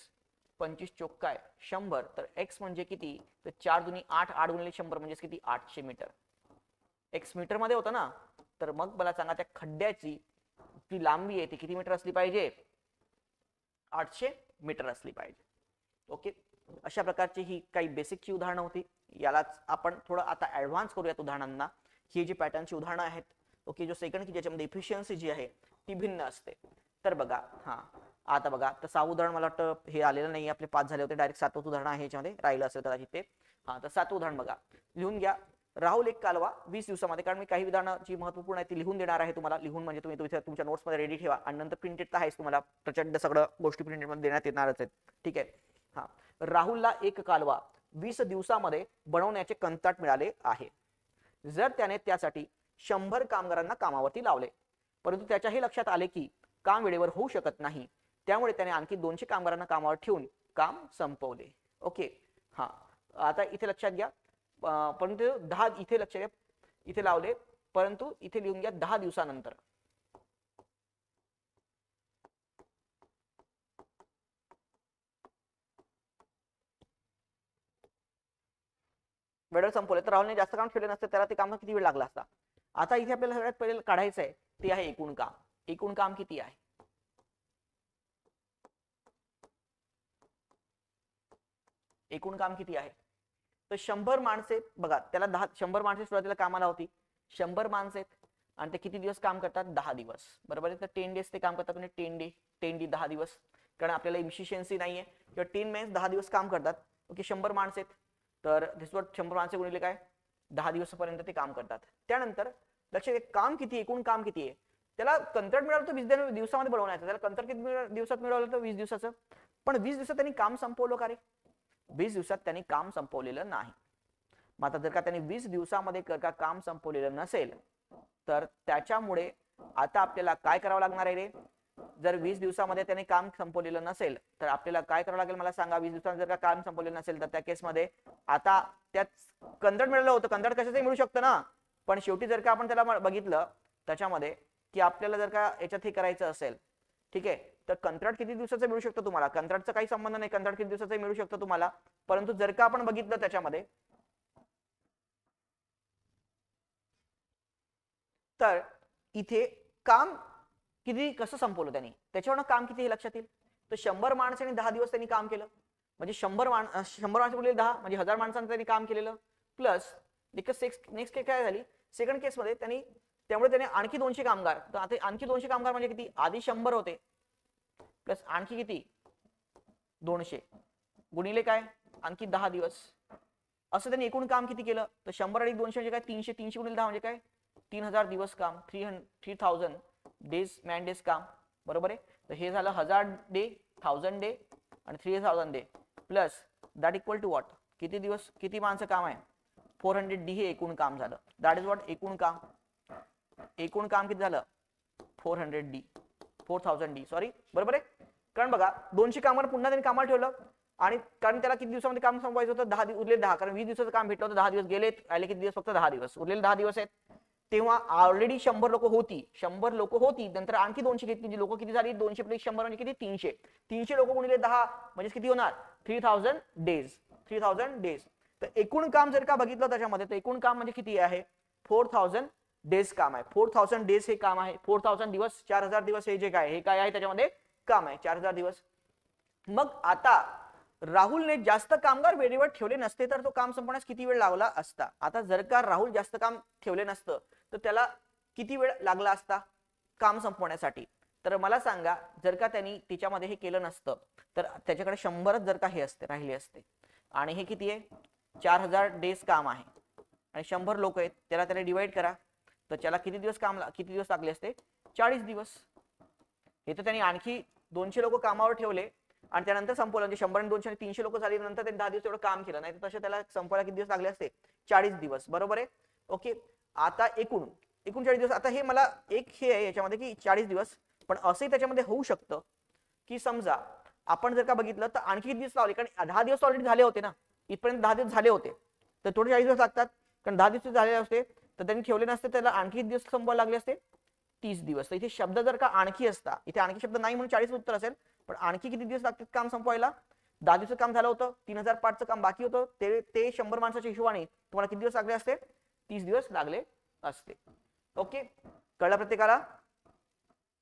25 चोक काय 100, तर x म्हणजे किती? तर 4 दुनी 8 8 गुणिले 100 म्हणजे किती? 800 मीटर. x मीटर मध्ये होतं ना, तर मग मला सांगा त्या खड्ड्याची जी लांबी आहे ती किती मीटर असली पाहिजे? 800 मीटर असली पाहिजे. ओके, अशा प्रकारची ही काही बेसिकची उदाहरणं होती. यालाच आपण थोडं आता ऍडव्हान्स करूयात उदाहरणांना. ही जी पॅटर्नची उदाहरणं आहेत, ओके, जो सेकंड की ज्याच्यामध्ये इफिशियन्सी जी आहे ती भिन्न असते. तर बघा, हा आता बघा, तर 6 उदाहरण मला वाटतं हे आलेलं नाही, आपले 5 झाले होते. डायरेक्ट 7वं उदाहरण आहे याच्यामध्ये, राहिलं असेल कदाचित ते. हा, तर 7वं उदाहरण बघा, लिहून घ्या. राहुल एक कालवा 20 दिवसामध्ये, कारण मी काही विधानं जी महत्वपूर्ण आहे ती लिहून देणार आहे तुम्हाला. लिहून म्हणजे तुम्ही तुमच्या नोट्समध्ये रेडी ठेवा, आणि नंतर प्रिंटेड तर आहेच, तुम्हाला प्रचंड सगळं गोष्टी प्रिंटेडमध्ये देण्यात येणारच आहेत. ठीक आहे. हा, राहुलला एक कालवा 20 दिवसामध्ये बनवण्याचे कंत्राट मिळाले आहे. जर त्याने त्यासाठी 100 कामगारांना कामावरती लावले, परंतु त्याच्या हे लक्षात आले की काम वेळेवर होऊ शकत नाही, त्यामुळे त्याने आणखी 200 कामगारांना कामावर ठेवून काम संपवले. ओके, हा, आता इथे लक्षात घ्या, परंतु 10 इथे लक्षात घ्या, इथे लावले, परंतु इथे लिहून घ्या 10 दिवसानंतर. वेळेवर संपवले, तर राहुलने जास्त काम ठेवले नसते, त्याला ते काम किती वेळ लागला असता. आता इथे आपल्याला सगळ्यात पहिले काढायचं आहे ते आहे एकूण काम. एकूण काम किती आहे? एकूण काम किती आहे? तर 100 माणसे, बघा त्याला 100 माणसे सुरुवातीला कामाला होती. 100 माणसे आहेत आणि ते किती दिवस काम करतात? 10 दिवस, बरोबर आहे. तर 10 डेज ते काम करतात, म्हणजे 10 डे 10 दिवस, कारण आपल्याला इफिशियन्सी नाहीये, किंवा 10 मेन्स 10 दिवस काम करतात. ओके, 100 माणसे आहेत, तर दिस वॉट 100 माणसे गुणिले काय 10 दिवसापर्यंत ते काम करतात. त्यानंतर लक्षात घ्या काम किती, एकूण काम किती आहे. त्याला कंत्राट मिळालं तर 20 दिवसामध्ये बनवण्याचं, त्याला कंत्राट किती दिवसात मिळालं तर 20 दिवसाचं. पण 20 दिवसात त्यांनी काम संपवलं का रे? 20 दिवसात त्यांनी काम संपवलेलं नाही. मग आता जर का त्यांनी 20 दिवसामध्ये काम संपवलेलं नसेल, तर त्याच्यामुळे आता आपल्याला काय करावं लागणार आहे रे? जर 20 दिवसामध्ये त्याने काम संपवलेलं नसेल, तर आपल्याला काय करावं लागेल मला सांगा. 20 दिवसात जर का काम संपवलेलं नसेल, तर त्या केसमध्ये आता त्यात कंत्राट मिळालं होतं, कंत्राट कशाचंही मिळू शकतं ना, पण शेवटी जर का आपण त्याला बघितलं त्याच्यामध्ये की आपल्याला जर का याच्यात हे करायचं असेल, ठीक आहे, तर कंत्राट किती दिवसाचं मिळू शकतं तुम्हाला? कंत्राटचा काही संबंध नाही, कंत्राट किती दिवसाचं मिळू शकतं तुम्हाला. परंतु जर का आपण बघितलं त्याच्यामध्ये, तर इथे काम किती कसं संपवलं त्यांनी, त्याच्यावर काम किती हे लक्षात येईल. तर 100 माणसांनी 10 दिवस त्यांनी काम केलं, म्हणजे 100 माणसं बोलले 10 म्हणजे 1000 माणसांचं त्यांनी काम केलेलं. प्लस नेक्स्ट काय झाली, सेकंड केसमध्ये त्यांनी, त्यामुळे त्याने आणखी 200 कामगार, तर आता आणखी 200 कामगार म्हणजे किती? आधी 100 होते, प्लस आणखी किती 200 गुणिले काय आणखी 10 दिवस, असं त्यांनी एकूण काम किती केलं? तर 100 अधिक 200 म्हणजे काय 300, 300 गुणिले 10 म्हणजे काय 3000 दिवस काम, 3000 डेज मॅन डेज काम, बरोबर आहे. तर हे झालं 1000 डे, 1000 डे आणि 3000 day, plus that equal to what, किती दिवस किती माणसं काम आहे? 400 डी हे एकूण काम झालं. दॅट इज व्हॉट एकूण काम. एकूण काम किती झालं? 400 डी, 4000 डी, सॉरी, बरोबर आहे. कारण बघा 200 कामावर पुन्हा त्यांनी कामाला ठेवलं, आणि कारण त्याला किती दिवसामध्ये काम संपवायचं होतं? 10 उरले 10, कारण 20 दिवसाचं काम भेटलं होतं, 10 दिवस गेलेत, राहिले किती दिवस? फक्त 10 दिवस, उरलेले 10 दिवस आहेत. तेव्हा ऑलरेडी 100 लोक होती, 100 लोक होती, नंतर आणखी 200 घेतली, लोक किती झाली? 200 प्लस 100 म्हणजे किती? 300. 300 लोक गुणिले 10 म्हणजे किती होणार? 3000 डेज, 3000 डेज. तर एकूण काम जर का बघितलं त्याच्यामध्ये, तर एकूण काम म्हणजे किती आहे? 4000 डेज काम आहे. 4000 डेज हे काम आहे. 4000 दिवस, 4000 दिवस हे जे काय, हे काय आहे त्याच्यामध्ये काम आहे, 4000 दिवस. मग आता राहुलने जास्त कामगार वेळेवर ठेवले नसते, तर तो काम संपवण्यास किती वेळ लागला असता? आता जर का राहुल जास्त काम ठेवले नसतं, तर त्याला किती वेळ लागला असता काम संपवण्यासाठी? तर मला सांगा, जर का त्यांनी तिच्यामध्ये हे केलं नसतं, तर त्याच्याकडे 100च जर का हे असते, राहिले असते, आणि हे किती आहे? 4000 डेज काम आहे, आणि 100 लोक आहेत, त्याला डिवाइड करा, तर त्याला किती दिवस लागले असते? 40 दिवस. हे तर त्यांनी आणखी 200 लोक कामावर ठेवले, आणि त्यानंतर संपवलं म्हणजे 100 आणि 200 आणि 300 लोक झाली नंतर त्यांनी 10 दिवस एवढं काम केलं, नाही तर तसं त्याला संपवायला किती दिवस लागले असते? 40 दिवस, बरोबर आहे. ओके, आता एकूण 40 दिवस. आता हे मला एक हे आहे याच्यामध्ये की 40 दिवस, पण असंही त्याच्यामध्ये होऊ शकतं की समजा आपण जर का बघितलं तर आणखी किती दिवस लावले, कारण 10 दिवस ऑलरेडी झाले होते ना, इथपर्यंत 10 दिवस झाले होते, तर थोडे 40 दिवस लागतात, कारण 10 दिवस झाले असते तर त्यांनी ठेवले नसते, त्याला आणखी किती दिवस संपवायला लागले असते? 30 दिवस. तर इथे शब्द जर का आणखी असता, इथे आणखी शब्द नाही म्हणून 40 उत्तर असेल, पण आणखी किती दिवस लागतात काम संपवायला? 10 दिवसाचं काम झालं होतं, 3005चं काम बाकी होतं, ते 100 माणसाच्या हिशोबाने तुम्हाला किती दिवस लागले असते? 30 दिवस लागले असते. ओके, कळलं प्रत्येकाला?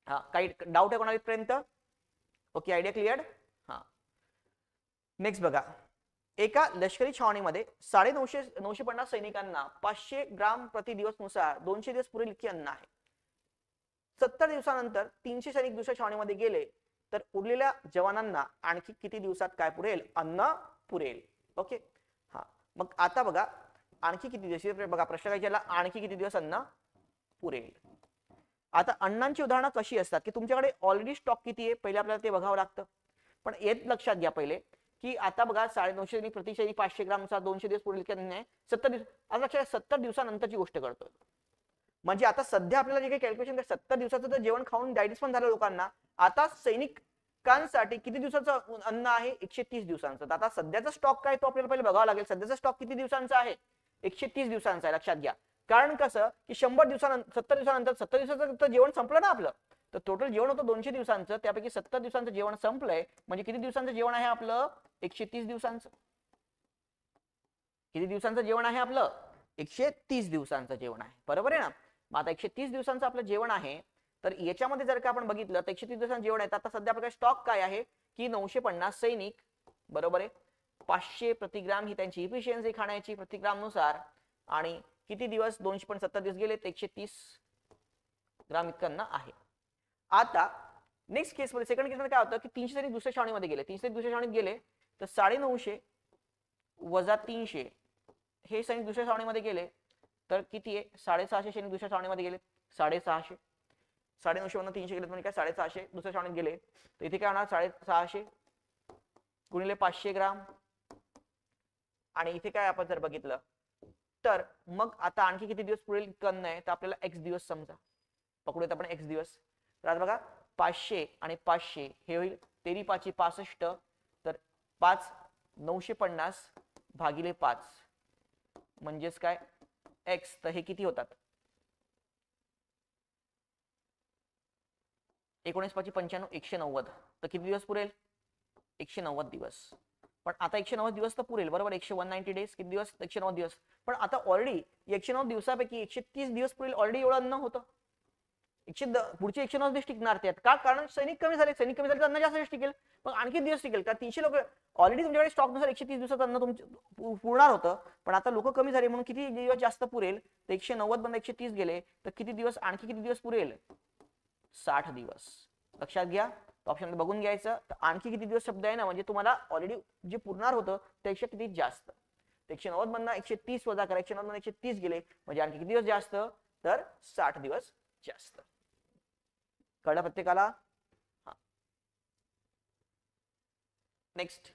हा, काही डाऊट आहे कोणाला इथपर्यंत? Okay, idea clear? हा, नेक्स्ट बघा. एका लष्करी छावणीमध्ये 950 सैनिकांना 500 ग्राम प्रति दिवस नुसार 200 दिवस पुरेल इतके अन्न आहे. 70 दिवसानंतर 300 सैनिक दुसऱ्या छावणीमध्ये गेले तर उरलेल्या जवानांना आणखी किती दिवसात काय पुरेल? अन्न पुरेल. ओके, हा, मग आता बघा आणखी किती दिवस, बघा प्रश्न काय केला, आणखी किती दिवस अन्न पुरेल. आता अन्नांची उदाहरणं कशी असतात की तुमच्याकडे ऑलरेडी स्टॉक किती आहे पहिले आपल्याला ते बघावं लागतं, पण एक लक्षात घ्या पहिले की आता बघा 950 प्रति सैनिक 500 ग्राम नुसार 200 दिवस पुरेल की नाही, 70 दिवस. आता लक्षात 70 दिवसानंतरची गोष्ट करतोय, म्हणजे आता सध्या आपल्याला जे काही कॅल्क्युलेशन 70 दिवसाचं तर जेवण खाऊन डायजेस्ट पण झालं लोकांना, आता सैनिकांसाठी किती दिवसाचं अन्न आहे? 130 दिवसांचं. तर आता सध्याचा स्टॉक काय तो आपल्याला पहिले बघावा लागेल. सध्याचा स्टॉक किती दिवसांचा आहे? 130 दिवसांचा आहे, लक्षात घ्या. कारण कसं की 100 दिवसानंतर 70 दिवसानंतर 70 दिवसाचं जेवण संपलं ना आपलं, तर टोटल जेवण होतं 200 दिवसांचं, त्यापैकी 70 दिवसांचं जेवण संपलंय, म्हणजे किती दिवसांचं जेवण आहे आपलं? 130 दिवसांचं. किती दिवसांचं जेवण आहे आपलं? 130 दिवसांचं जेवण आहे, बरोबर आहे ना. मग आता 130 दिवसांचं आपलं जेवण आहे, तर याच्यामध्ये जर का आपण बघितलं तर 130 दिवसांचं जेवण आहे, तर आता सध्या आपल्याकडे स्टॉक काय आहे की 950 सैनिक, बरोबर आहे, 500 प्रतिग्राम ही त्यांची इफिशियन्सी खाण्याची प्रतिग्राम नुसार, आणि किती दिवस? 270 दिवस गेले तर 130 ग्राम इतकं अन्न आहे. आता नेक्स्ट केस मध्ये, सेकंड केस मध्ये काय होतं की 300 सैनिक दुसऱ्या छावणीमध्ये गेले, 300 दुसऱ्या छावणीत गेले तर 950 वजा 300 हे सैनिक दुसऱ्या छावणीमध्ये गेले तर किती आहे? 650 सैनिक दुसऱ्या छावणीमध्ये गेले, 650, 950 वरून 300 गेले म्हणजे काय? 650 दुसऱ्या छावणीत गेले, तर इथे काय होणार? 650 गुणिले 500 ग्राम, आणि इथे काय आपण जर बघितलं तर मग आता आणखी किती दिवस पुढील इतकं आहे? तर आपल्याला x दिवस समजा पकडूयात आपण, x दिवस. तर आता बघा 500 आणि 500 हे होईल 3 5 65, तर 5 950 भागिले 5 म्हणजेच काय? x. तर हे किती होतात? 19 5 95 190, तर किती दिवस पुरेल? 190 दिवस. पण आता 190 दिवस तर पुरेल, बरोबर. 190 डेज किती दिवस? 190 दिवस. पण आता ऑलरेडी 190 दिवसापैकी 130 दिवस पुरेल ऑलरेडी एवढं अन्न होतं, पुढचे 190 दिवस टिकणार त्यात का? कारण सैनिक कमी झाले, सैनिक कमी झाले तर अन्न जास्त दिवस टिकेल, पण आणखी दिवस टिकेल का? 300 लोक ऑलरेडी तुमच्याकडे स्टॉक नुसार 130 दिवसाचं अन्न तुमचं पुरणार होतं, पण आता लोक कमी झाले म्हणून किती दिवस जास्त पुरेल? तर 190 बंद 130 गेले तर किती दिवस? आणखी किती दिवस पुरेल? 60 दिवस. लक्षात घ्या, ऑप्शन मध्ये बघून घ्यायचं. तर आणखी किती दिवस शब्द आहे ना, म्हणजे तुम्हाला ऑलरेडी जे पुरणार होतं त्यापेक्षा किती जास्त. 190 मधनं 130 वजा करा, 190 मधून 130 गेले म्हणजे आणखी किती दिवस जास्त? तर 60 दिवस जास्त. कळलं प्रत्येकाला? हा, नेक्स्ट.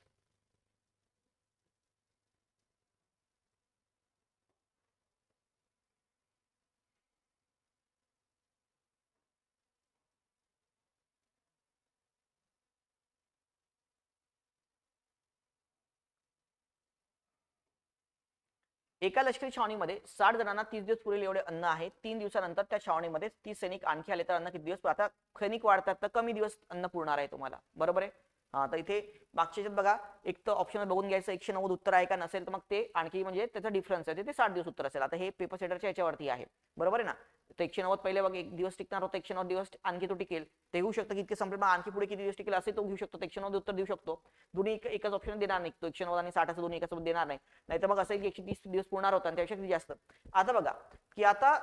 एका लष्करी छावणीमध्ये 60 जणांना 30 दिवस पुरेल एवढे अन्न आहे. 3 दिवसानंतर त्या छावणीमध्ये 30 सैनिक आणखी आले तर अन्न किती दिवस? आता सैनिक वाढतात तर कमी दिवस अन्न पुरणार आहे तुम्हाला, बरोबर आहे. हा, तर इथे मागच्या बघा एक तर ऑप्शन बघून घ्यायचं 190 उत्तर आहे का, नसेल तर मग ते आणखी म्हणजे त्याचा डिफरन्स आहे ते 60 दिवस उत्तर असेल. आता हे पेपर सेटरच्या याच्यावरती आहे, बरोबर आहे ना. तर 190 पहिले बघ एक दिवस टिकणार होतं, 190 दिवस आणखी तो टिकेल, ते होऊ शकतं की इतके संपले मग आणखी पुढे किती दिवस टिकेल असे तो घेऊ शकतो. 190 उत्तर देऊ शकतो. दोन्ही एकाच ऑप्शन देणार नाही, तो 190 आणि 60 दोन्ही एकाच देणार नाही, नाहीतर मग असं की 130 दिवस पुरणार होता आणि त्यापेक्षा किती जास्त. आता बघा की आता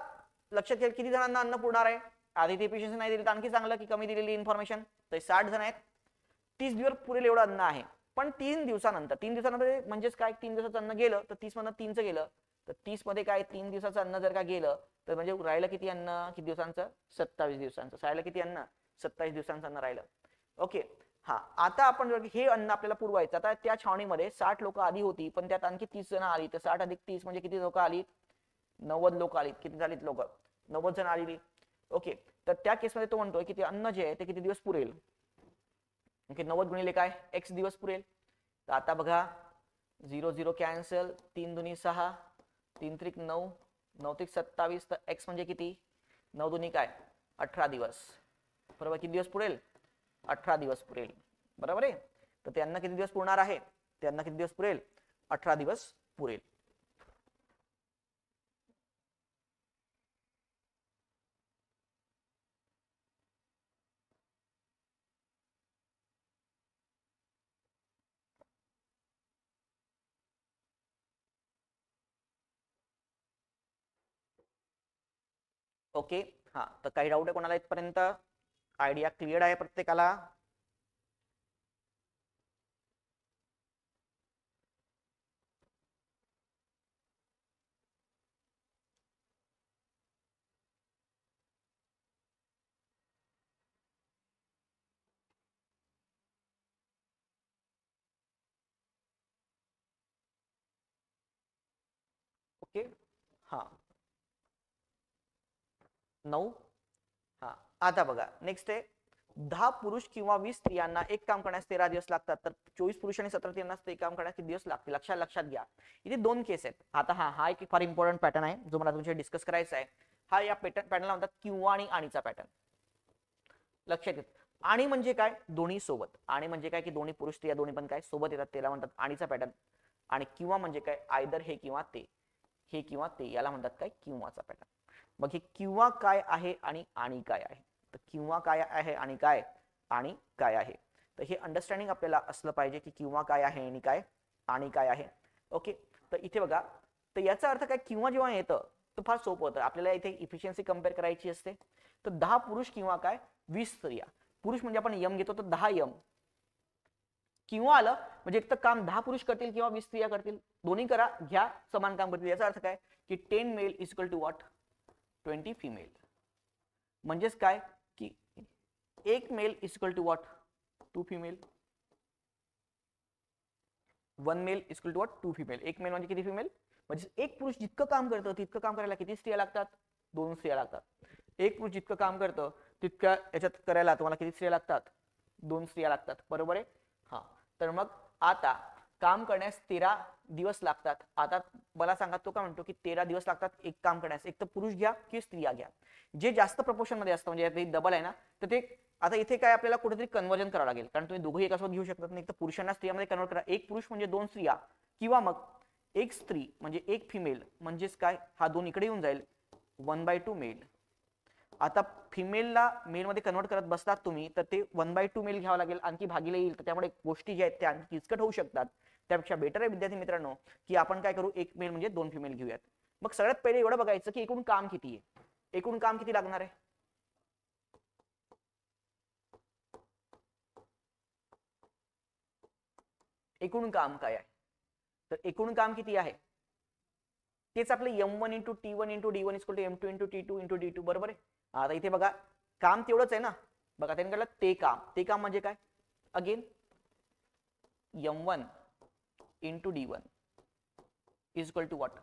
लक्षात घ्या किती जणांना अन्न पुरणार आहे. आधी ते एफिशियन्सी नाही दिली तर आणखी चांगलं की कमी दिलेली इन्फॉर्मेशन. तर 60 जण आहेत, 30 दिवस पुरेल एवढं अन्न आहे. पण 3 दिवसानंतर म्हणजेच काय? 3 दिवसाचं अन्न गेलं तर 30 मधनं 3चं गेलं, तर 30 मध्ये काय 3 दिवसाचं अन्न जर का गेलं तर म्हणजे राहिलं किती अन्न? किती दिवसांचं? 27 दिवसांचं. राहिलं किती अन्न? 27 दिवसांचं अन्न राहिलं. ओके, हा, आता आपण हे अन्न आपल्याला पुरवायचं. आता त्या छावणीमध्ये 60 लोक आधी होती, पण त्यात आणखी 30 जण आली, तर 60 अधिक 30 म्हणजे किती लोक आली? 90 लोक आली. किती झालीत लोक? 90 जण आलेली. ओके, तर त्या केसमध्ये तो म्हणतोय की ते अन्न जे आहे ते किती दिवस पुरेल? ओके, 90 गुणिले काय? x दिवस पुरेल. तर आता बघा, 0 0 कॅन्सल, 3 दुनी 6, 3 त्रिक 9, 9 त्रिक 27, तर x म्हणजे किती? 9 दुनी काय? 18 दिवस. बरोबर, किती दिवस पुरेल? 18 दिवस पुरेल. बरोबर आहे. तर ते अन्न किती दिवस पुरणार आहे? ते अन्न किती दिवस पुरेल? 18 दिवस पुरेल. ओके, हा, तर काही डाऊट आहे कोणाला इथपर्यंत? आयडिया क्लिअर आहे प्रत्येकाला? ओके, हा, 9. हा, आता बघा नेक्स्ट आहे, 10 पुरुष किंवा 20 स्त्रियांना एक काम करण्यास 13 दिवस लागतात, तर 24 पुरुष आणि 17 स्त्रियांना ते काम करण्यास किती दिवस लागतील? लक्षात घ्या, इथे दोन केस आहेत. आता हा एक फार इम्पॉर्टंट पॅटर्न आहे जो मला तुमच्याशी डिस्कस करायचा आहे. हा या पॅटर्नला म्हणतात किंवा आणि आणीचा पॅटर्न. लक्षात येत. आणि म्हणजे काय? दोन्ही सोबत. आणि म्हणजे काय? की दोन्ही पुरुष स्त्रिया दोन्ही पण काय सोबत येतात, त्याला म्हणतात आणीचा पॅटर्न. आणि किंवा म्हणजे काय? आयदर हे किंवा ते, हे किंवा ते, याला म्हणतात काय? किंवाचा पॅटर्न. मग हे किंवा काय आहे आणि काय आहे? तर किंवा काय आहे आणि काय आहे, तर हे अंडरस्टँडिंग आपल्याला असलं पाहिजे की किंवा काय आहे आणि काय आहे. ओके, तर इथे बघा, तर याचा अर्थ काय? किंवा जेव्हा येतं तर फार सोपं होतं आपल्याला. इथे इफिशियन्सी कम्पेअर करायची असते. तर 10 पुरुष किंवा काय 20 स्त्रिया. पुरुष म्हणजे आपण यम घेतो, तर 10 यम. किंवा आलं म्हणजे एक तर काम 10 पुरुष करतील किंवा 20 स्त्रिया करतील, दोन्ही करा, घ्या, समान काम करतील. याचा अर्थ काय? की 10 male is equal to what? 20 female. म्हणजेच काय? की 1 male is equal to what? 2 female. 1 male is equal to what? 2 female. 1 male म्हणजे किती फिमेल? म्हणजे एक पुरुष जितकं काम करतं तितकं काम करायला किती स्त्रिया लागतात? 2 स्त्रिया लागतात. एक पुरुष जितकं काम करतं तितक्या याच्यात करायला तुम्हाला किती स्त्रिया लागतात? 2 स्त्रिया लागतात. बरोबर आहे. हा, तर मग आता काम करण्यास 13 दिवस लागतात. आता मला सांगा, तो काय म्हणतो की 13 दिवस लागतात एक काम करण्यास. एक तर पुरुष घ्या की स्त्रिया घ्या, जे जास्त प्रपोर्शन मध्ये असतं, म्हणजे डबल आहे ना, तर ते आता इथे काय आपल्याला कुठेतरी कन्वर्जन करावं लागेल, कारण तुम्ही दोघंही एकासोबत घेऊ शकतात नाही. तर पुरुषांना स्त्रियामध्ये कन्वर्ट करा. एक पुरुष म्हणजे 2 स्त्रिया, किंवा मग एक स्त्री म्हणजे 1 फिमेल. म्हणजेच काय? हा 2 इकडे येऊन जाईल, 1/2 मेल. आता फिमेलला मेलमध्ये कन्वर्ट करत बसतात तुम्ही, तर ते 1/2 मेल घ्यावं लागेल, आणखी भागीला येईल, तर त्यामुळे गोष्टी ज्या आहेत त्या आणखी किचकट होऊ शकतात. त्यापेक्षा बेटर आहे विद्यार्थी मित्रांनो की आपण काय करू, 1 मेल म्हणजे 2 फिमेल घेऊयात. मग सगळ्यात पहिले एवढं बघायचं की एकूण काम किती आहे. एकूण काम किती लागणार आहे? एकूण काम काय आहे? तर एकूण काम किती आहे? तेच आपलं m1 into t1 into d1 equal to m2 into t2 into d2. बरोबर आहे. आता इथे बघा, काम तेवढंच आहे ना. बघा त्यांनी काढलं ते काम म्हणजे काय? Again m1 into d1 is equal to what?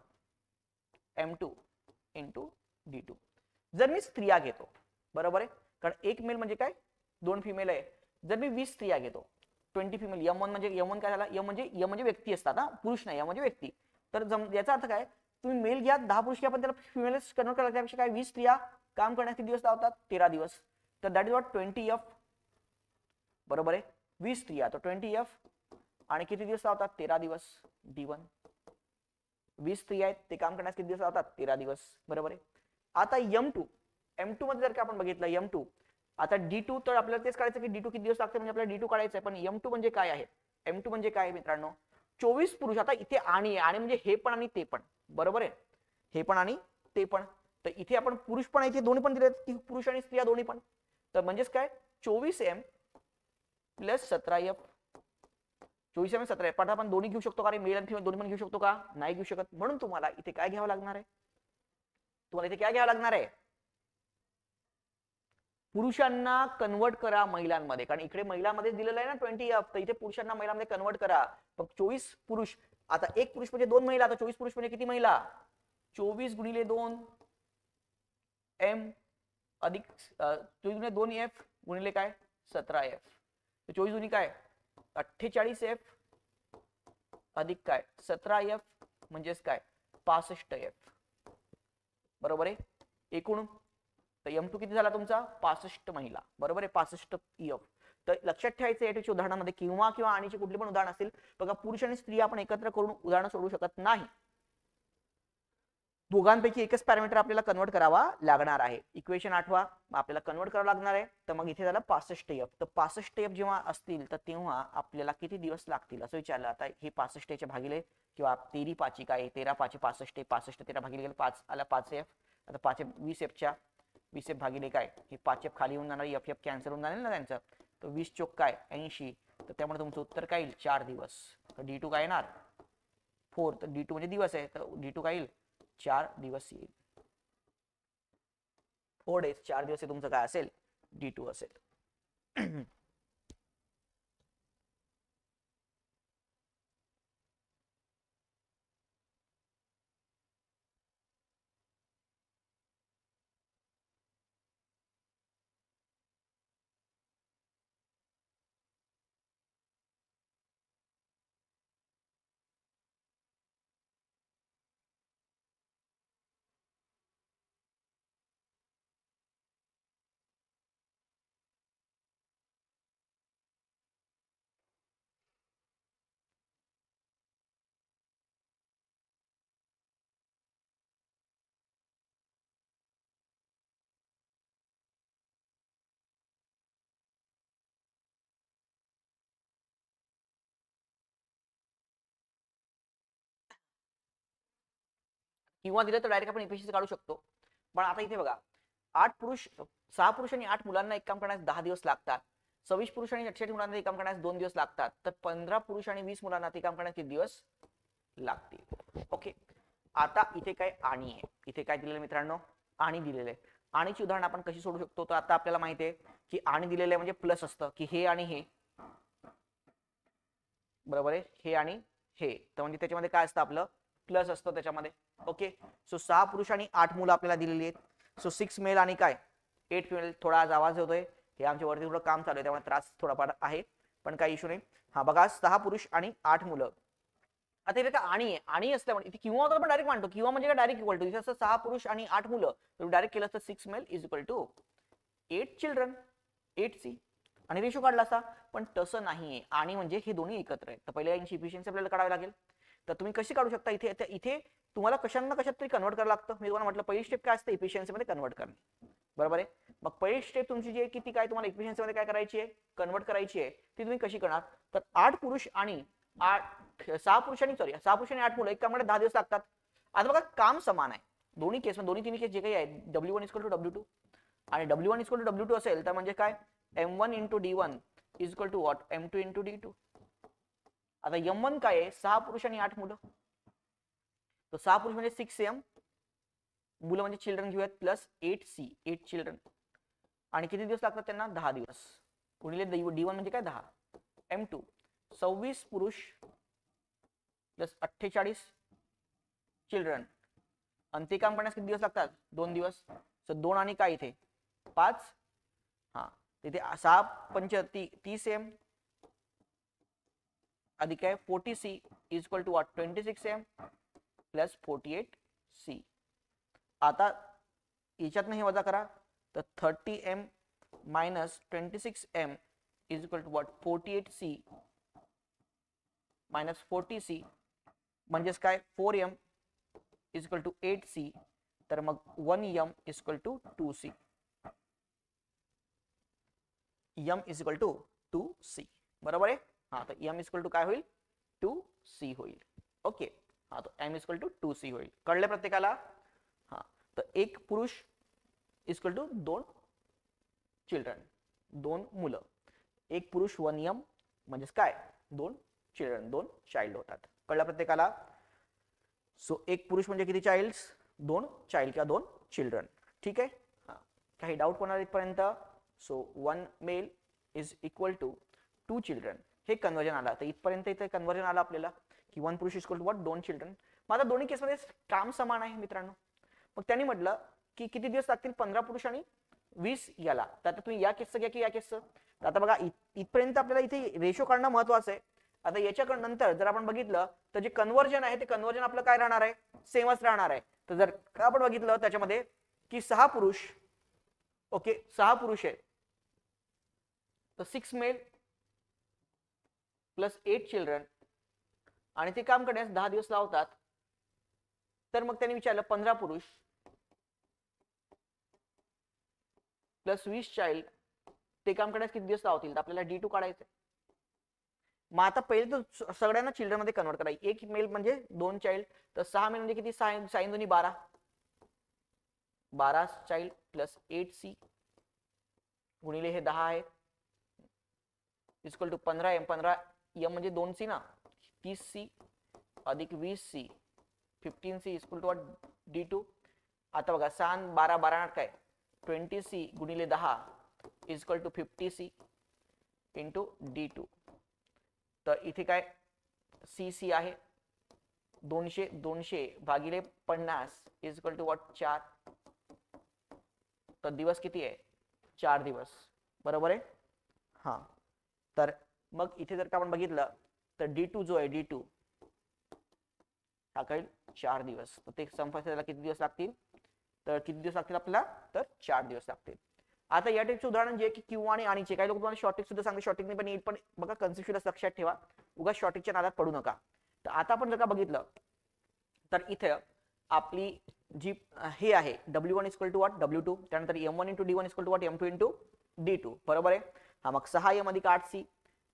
m2 into d2. जर मी स्त्रिया घेतो, बरोबर आहे, कारण 1 मेल म्हणजे काय? 2 फिमेल आहे. जर मी 20 स्त्रिया घेतो, 20 फिमेल, m1 म्हणजे m1 काय झाला? m म्हणजे व्यक्ती असतात ना, पुरुष नाही, m म्हणजे व्यक्ती. तर याचा अर्थ काय? तुम्ही मेल घ्या, 10 पुरुष घ्या, पण त्याला फिमेल कन्वर्ट करायला त्यापेक्षा काय 20 स्त्रिया काम करण्यास किती दिवस लावतात? 13 दिवस. तर दॅट इज व्हॉट? 20f. बरोबर आहे. 20 स्त्रिया तर 20f, आणि किती दिवस लावतात? 13 दिवस. d1 20 स्त्रिया आहेत, ते काम करण्यास किती दिवस लावतात? 13 दिवस. बरोबर आहे. आता m2 मध्ये जर का आपण बघितलं m2, आता d2, तर आपल्याला तेच काढायचं की d2 किती दिवस लागते, म्हणजे आपल्याला d2 काढायचं आहे. पण m2 म्हणजे काय आहे? m2 म्हणजे काय मित्रांनो? 24 पुरुष. आता इथे आणि म्हणजे हे पण आणि ते पण. बरोबर आहे. हे पण आणि ते पण. तर इथे आपण पुरुष पण इथे दोन्ही पण दिले की पुरुष आणि स्त्रिया दोन्ही पण. तर म्हणजेच काय? 24m plus 17f. 24m 17f. पण आपण दोन्ही घेऊ शकतो का रे? मेल आणि फिमेल दोन्ही पण घेऊ शकतो का? नाही घेऊ शकत. म्हणून तुम्हाला इथे काय घ्यावं लागणार आहे? तुम्हाला इथे काय घ्यावं लागणार आहे? पुरुषांना कन्वर्ट करा महिलांमध्ये, कारण इकडे महिलांमध्ये दिलेलं आहे ना 20F, तर इथे पुरुषांना महिलांमध्ये कन्वर्ट करा. मग 24 पुरुष, आता एक पुरुष म्हणजे 2 महिला, आता 24 पुरुष म्हणजे किती महिला? 24 गुणिले 2 M अधिक 24 गुणिले 2 F गुणिले काय 17F, 24 गुणिले काय 48F अधिक काय 17F म्हणजेच काय 65F. बरोबर आहे. एकूण तर M2 किती झाला तुमचा 65 महिला. बरोबर आहे 65F. तर लक्षात ठेवायचं याच्या उदाहरणामध्ये किंवा किंवा आणीचे कुठले पण उदाहरण असतील बघा, पुरुष आणि स्त्री आपण एकत्र करून उदाहरण सोडवू शकत नाही. दोघांपैकी एकच पॅरामीटर आपल्याला कन्वर्ट करावा लागणार आहे. इक्वेशन आठवा, आपल्याला कन्वर्ट करावं लागणार आहे. तर मग इथे झालं 65F. तर 65F जेव्हा असतील तर तेव्हा आपल्याला किती दिवस लागतील असं विचारलं. आता हे 65 भागिले किंवा 13 पाची काय 13 पाची 65, 65 13 भागिले गेले 5 आला 5F. आता 5 20F च्या 20F भागिले काय हे 5F खाली येऊन जाणार, F कॅन्सल होऊन जाणार ना त्यांचं. तर 20 चोक काय 80. तर त्यामुळे तुमचं उत्तर काय येईल 4 दिवस. तर D2 काय येणार 4. तर D2 म्हणजे दिवस आहे, तर D2 काय येईल 4 दिवस येईल. 4 days 4 दिवस हे तुमचं काय असेल D2 असेल. किंवा दिलं तर डायरेक्ट आपण इफिशियन्सी काढू शकतो. पण आता इथे बघा 6 पुरुष आणि 8 मुलांना एक काम करण्यास 10 दिवस लागतात. 26 पुरुष आणि 68 मुलांना एक काम करण्यास 2 दिवस लागतात. तर 15 पुरुष आणि 20 मुलांना ते काम करण्यास किती दिवस लागतील. ओके. आता इथे काय आणि आहे, इथे काय दिलेलं मित्रांनो आणि दिलेलं आहे. आणीची उदाहरण आपण कशी सोडू शकतो. तर आता आपल्याला माहिती आहे की आणि दिलेलं आहे म्हणजे प्लस असतं की हे आणि हे, बरोबर आहे, हे आणि हे, तर म्हणजे त्याच्यामध्ये काय असतं आपलं प्लस असतं त्याच्यामध्ये. ओके. सो 6 पुरुष आणि 8 मुलं आपल्याला दिलेली आहेत. सो 6 मेल आणि काय 8 फिमेल. थोडा आज आवाज होतोय, हे आमच्या वरती थोडं काम चालू आहे त्यामुळे त्रास थोडाफार आहे, पण काही इश्यू नाही. हा बघा 6 पुरुष आणि 8 मुलं. आता इथे काय आणि आहे, आणि असल्यामुळे इथे किंवा आपण डायरेक्ट मांडतो. किंवा म्हणजे काय डायरेक्ट इक्वल टू, इथे असं 6 पुरुष आणि 8 मुलं, तर डायरेक्ट केलं तर 6 male is equal to 8 children 8C आणि रेशो काढला असता. पण तसं नाहीये, आणि म्हणजे हे दोन्ही एकत्र आहेत. तर पहिले यांची इफिशियन्सी आपल्याला काढावी लागेल. तर तुम्ही कशी काढू शकता, इथे इथे तुम्हाला कशांना कशात तरी कन्वर्ट करावं लागतं. मी तुम्हाला म्हटलं पहिली स्टेप काय असते इफिशियन्सी मध्ये कन्वर्ट करणे. बरोबर आहे. मग पहिली स्टेप तुमची जी आहे किती काय तुम्हाला इफिशियन्सी मध्ये काय करायची आहे कन्वर्ट करायची आहे, ती तुम्ही कशी करणार. तर 8 पुरुष आणि 6 पुरुष आणि 8 मुलं एक कामाला 10 दिवस लागतात. आता बघा काम समान आहे दोन्ही केस, दोन्ही तिन्ही केस जे काही आहे W1 इक्वल टू W2 आणि W1 इक्वल टू W2 असेल तर म्हणजे काय M1 into D1 is equal to what M2 into D2. आता M1 काय आहे 6 पुरुष आणि 8 मुलं, तर 6 पुरुष म्हणजे 6M, मुलं म्हणजे चिल्ड्रन घेऊयात प्लस 8C 8 चिल्ड्रन, आणि किती दिवस लागतात त्यांना 10 दिवस गुणिले D1 म्हणजे काय 10. M2 26 पुरुष प्लस 48 चिल्ड्रन, आणि ते काम करण्यास किती दिवस लागतात 2 दिवस. सो 2 आणि काय इथे 5, हा तिथे 6 पंच 30M अधिक आहे 40C is equal to 26M plus 48C. आता याच्यातनं हे वजा करा तर 30M minus 26M is equal to what 48C minus 40C म्हणजेच काय 4M is equal to 8C. तर मग 1M is equal to 2C. M is equal to 2C. बरोबर आहे. हा तर M इज इक्वल टू काय होईल 2C होईल. ओके. हा तो M is equal to 2C होईल. कळलं प्रत्येकाला. हा तर एक पुरुष इज इक्वल टू 2 चिल्ड्रन 2 मुलं, एक पुरुष 1M म्हणजेच काय 2 चिल्ड्रन 2 चाइल्ड होतात. कळलं प्रत्येकाला. सो एक पुरुष म्हणजे किती चाइल्ड्स 2 चाइल्ड किंवा 2 चिल्ड्रन. ठीक आहे. हा काही डाऊट कोणाला इथपर्यंत so 1 male is equal to 2 children. हे कन्वर्जन आलं. तर इथपर्यंत इथे कन्वर्जन आलं आपल्याला की 1 पुरुष इक्वल टू व्हॉट 2 चिल्ड्रन. मग आता दोन्ही केसमध्ये काम समान आहे मित्रांनो. मग त्यांनी म्हटलं की किती दिवस लागतील 15 पुरुष आणि 20 याला. तर आता तुम्ही या केसचं घ्या की या केसचं. तर आता बघा इथपर्यंत आपल्याला इथे रेशो काढणं महत्वाचं आहे. आता याच्या नंतर जर आपण बघितलं तर जे कन्वर्जन आहे ते कन्वर्जन आपलं काय राहणार आहे, सेमच राहणार आहे. तर जर आपण बघितलं त्याच्यामध्ये की 6 पुरुष, ओके 6 पुरुष आहे तर 6 मेल प्लस 8 चिल्ड्रन आणि ते काम करण्यास 10 दिवस लावतात. तर मग त्यांनी विचारलं 15 पुरुष प्लस 20 चाइल्ड ते काम करण्यास किती दिवस लावतील. तर आपल्याला D2 काढायचं. मग आता पहिले तर सगळ्यांना चिल्ड्रन मध्ये कन्वर्ट करायचं. एक मेल म्हणजे 2 चाइल्ड, तर 6 मेल म्हणजे किती, साइन दोन्ही 12, 12 चाइल्ड प्लस 8C गुणिले हे 10 आहे इक्वल टू 15M. 15M म्हणजे 2C ना, 30C अधिक 20C 15C equal to D2. आता बघा 6 12 12 काय 20C गुणिले 10 equal to 50C into D2. तर इथे काय CC आहे 200 200 भागिले 50 इक्वल टू व्हॉट 4. तर दिवस किती आहे 4 दिवस, बरोबर आहे. हा तर मग इथे जर का आपण बघितलं तर D2 जो आहे D2 हा काही 4 दिवस. तर ते संपायला किती दिवस लागतील, तर किती दिवस लागतील आपल्याला, तर 4 दिवस लागतील. आता या टाइपचे उदाहरण जे की किंवा आणि आणीचे, काही लोक तुम्हाला शॉर्टिक सुद्धा सांगते, शॉर्टिकने पण येईल, पण बघा कन्सेप्च्युअल लक्षात ठेवा, उगा शॉर्टिकच्या नादात पडू नका. तर आता आपण जर का बघितलं तर इथे आपली जी हे आहे W1 equal to what W2, त्यानंतर M1 into D1 equal to what M2 into D2, बरोबर आहे. हा मग 6M अधिक 8C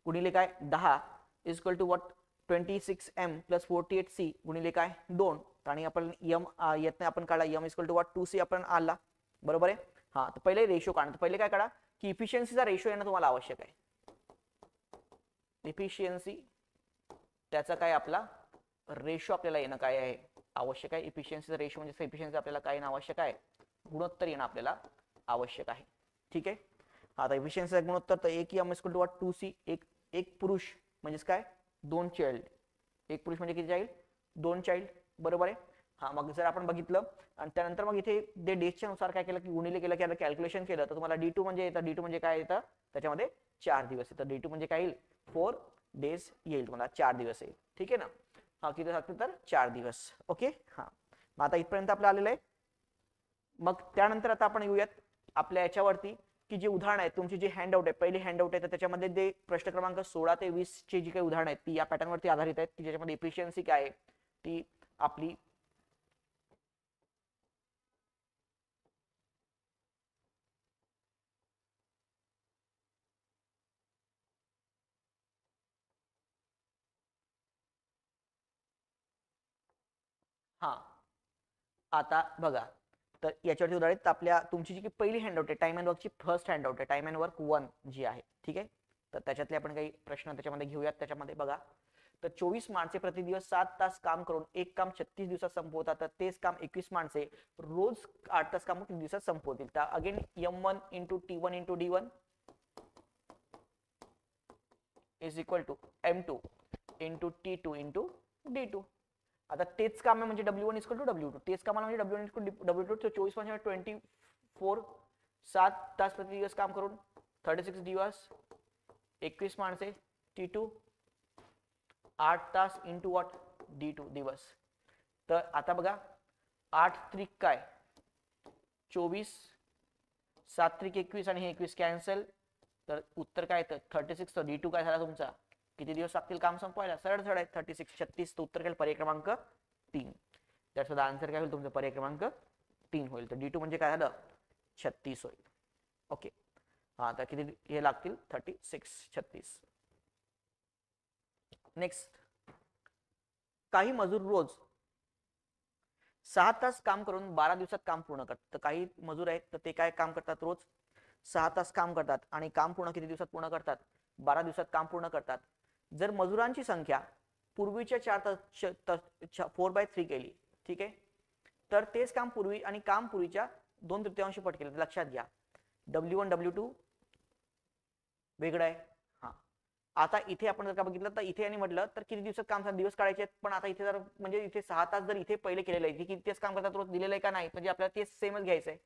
गुणिले काय 10 equal to what 26M plus 48C गुणिले काय 2. आणि आपण M येत नाही, आपण काढला M equal to what 2C आपण आला, बरोबर आहे. हा तर पहिले रेशो काढा. पहिले काय काढा की इफिशियन्सीचा रेशो येणं तुम्हाला आवश्यक आहे. इफिशियन्सी त्याचा काय आपला रेशो आपल्याला येणं काय आहे आवश्यक आहे. इफिशियन्सीचा रेशो म्हणजे इफिशियन्सी आपल्याला काय येणं आवश्यक आहे, गुणोत्तर येणं आपल्याला आवश्यक आहे. ठीक आहे. आता इफिशियन्सीचा गुणोत्तर तर 1M equal to what 2C. एक पुरुष म्हणजेच काय 2 चाइल्ड. एक पुरुष म्हणजे किती चाइल्ड 2 चाइल्ड, बरोबर आहे. हा मग जर आपण बघितलं आणि त्यानंतर मग इथे ते डेजच्या नुसार काय केलं की गुणिले केलं की कॅल्क्युलेशन केलं तर तुम्हाला D2 म्हणजे येतं. D2 म्हणजे काय येतं, त्याच्यामध्ये 4 दिवस येतं. D2 म्हणजे काय येईल 4 डेज येईल, तुम्हाला 4 दिवस येईल. ठीक आहे ना. हा किती लागतील तर 4 दिवस. ओके. हा मग आता इथपर्यंत आपलं आलेलं आहे. मग त्यानंतर आता आपण येऊयात आपल्या याच्यावरती की जे उदाहरण आहेत तुमची जी हँडआउट आहे, पहिली हँडआउट आहे, तर त्याच्यामध्ये जे प्रश्न क्रमांक 16 ते 20 ची जी काही उदाहरण आहेत ती या पॅटर्नवरती आधारित आहेत की ज्याच्यामध्ये एफिशियन्सी काय आहे ती आपली हा आता बघा तर याच्यावरती उदाहरित आपल्या तुमची जी पहिली हँडआउट आहे टाइम अँड वर्कची फर्स्ट हँडआउट आहे टाइम अँड वर्क 1 जी आहे. ठीक आहे. तर त्याच्यातले आपण काही प्रश्न त्याच्यामध्ये घेऊयात. त्याच्यामध्ये बघा तर 24 माणसे प्रतिदिवस 7 तास काम करून एक काम 36 दिवसात संपवतात, तर तेच काम 21 माणसे रोज 8 तास काम 3 दिवसात संपवतील. तर again M1 into T1 into D1 is equal to M2 into T2 into D2. आता तेच काम आहे म्हणजे W1 इक्वल टू W2. तेच कामाला म्हणजे W1 इक्वल टू W2. तर 24 म्हणजे 24 7 तास प्रति दिवस काम करून 36 दिवस 21 माणसे T2 8 तास इंटू व्हॉट D2 दिवस. तर आता बघा 8 त्रिक काय 24 7 त्रिक 21 आणि हे 21 कॅन्सल. तर उत्तर काय येतं 36. तर D2 काय झाला तुमचा, किती दिवस लागतील काम संपवायला, सरळ सरळ आहे 36 36. तर उत्तर काय पर्याय क्रमांक 3. त्याचा आन्सर काय होईल तुमचा पर्याय क्रमांक 3 होईल. तर D2 म्हणजे काय झालं 36 होईल. ओके. हा तर किती हे लागतील 36 36. नेक्स्ट काही मजूर रोज 6 तास काम करून 12 दिवसात काम पूर्ण करतात. तर काही मजूर आहेत तर ते काय काम करतात रोज 6 तास काम करतात आणि काम पूर्ण किती दिवसात पूर्ण करतात 12 दिवसात काम पूर्ण करतात. जर मजुरांची संख्या पूर्वीच्या 4/3 केली, ठीक आहे, तर तेच काम पूर्वी आणि काम पूर्वीच्या 2/3 पट केले. लक्षात घ्या W1 W2 वेगळं आहे. हा, आता इथे आपण जर का बघितलं तर इथे आणि म्हटलं तर किती दिवसात काम दिवस काढायचे आहेत, पण आता इथे जर म्हणजे इथे 6 तास जर इथे पहिले केलेलं आहे, इथे किती तास काम करतात रोज दिलेलं आहे का नाही, म्हणजे आपल्याला ते सेमच घ्यायचं आहे.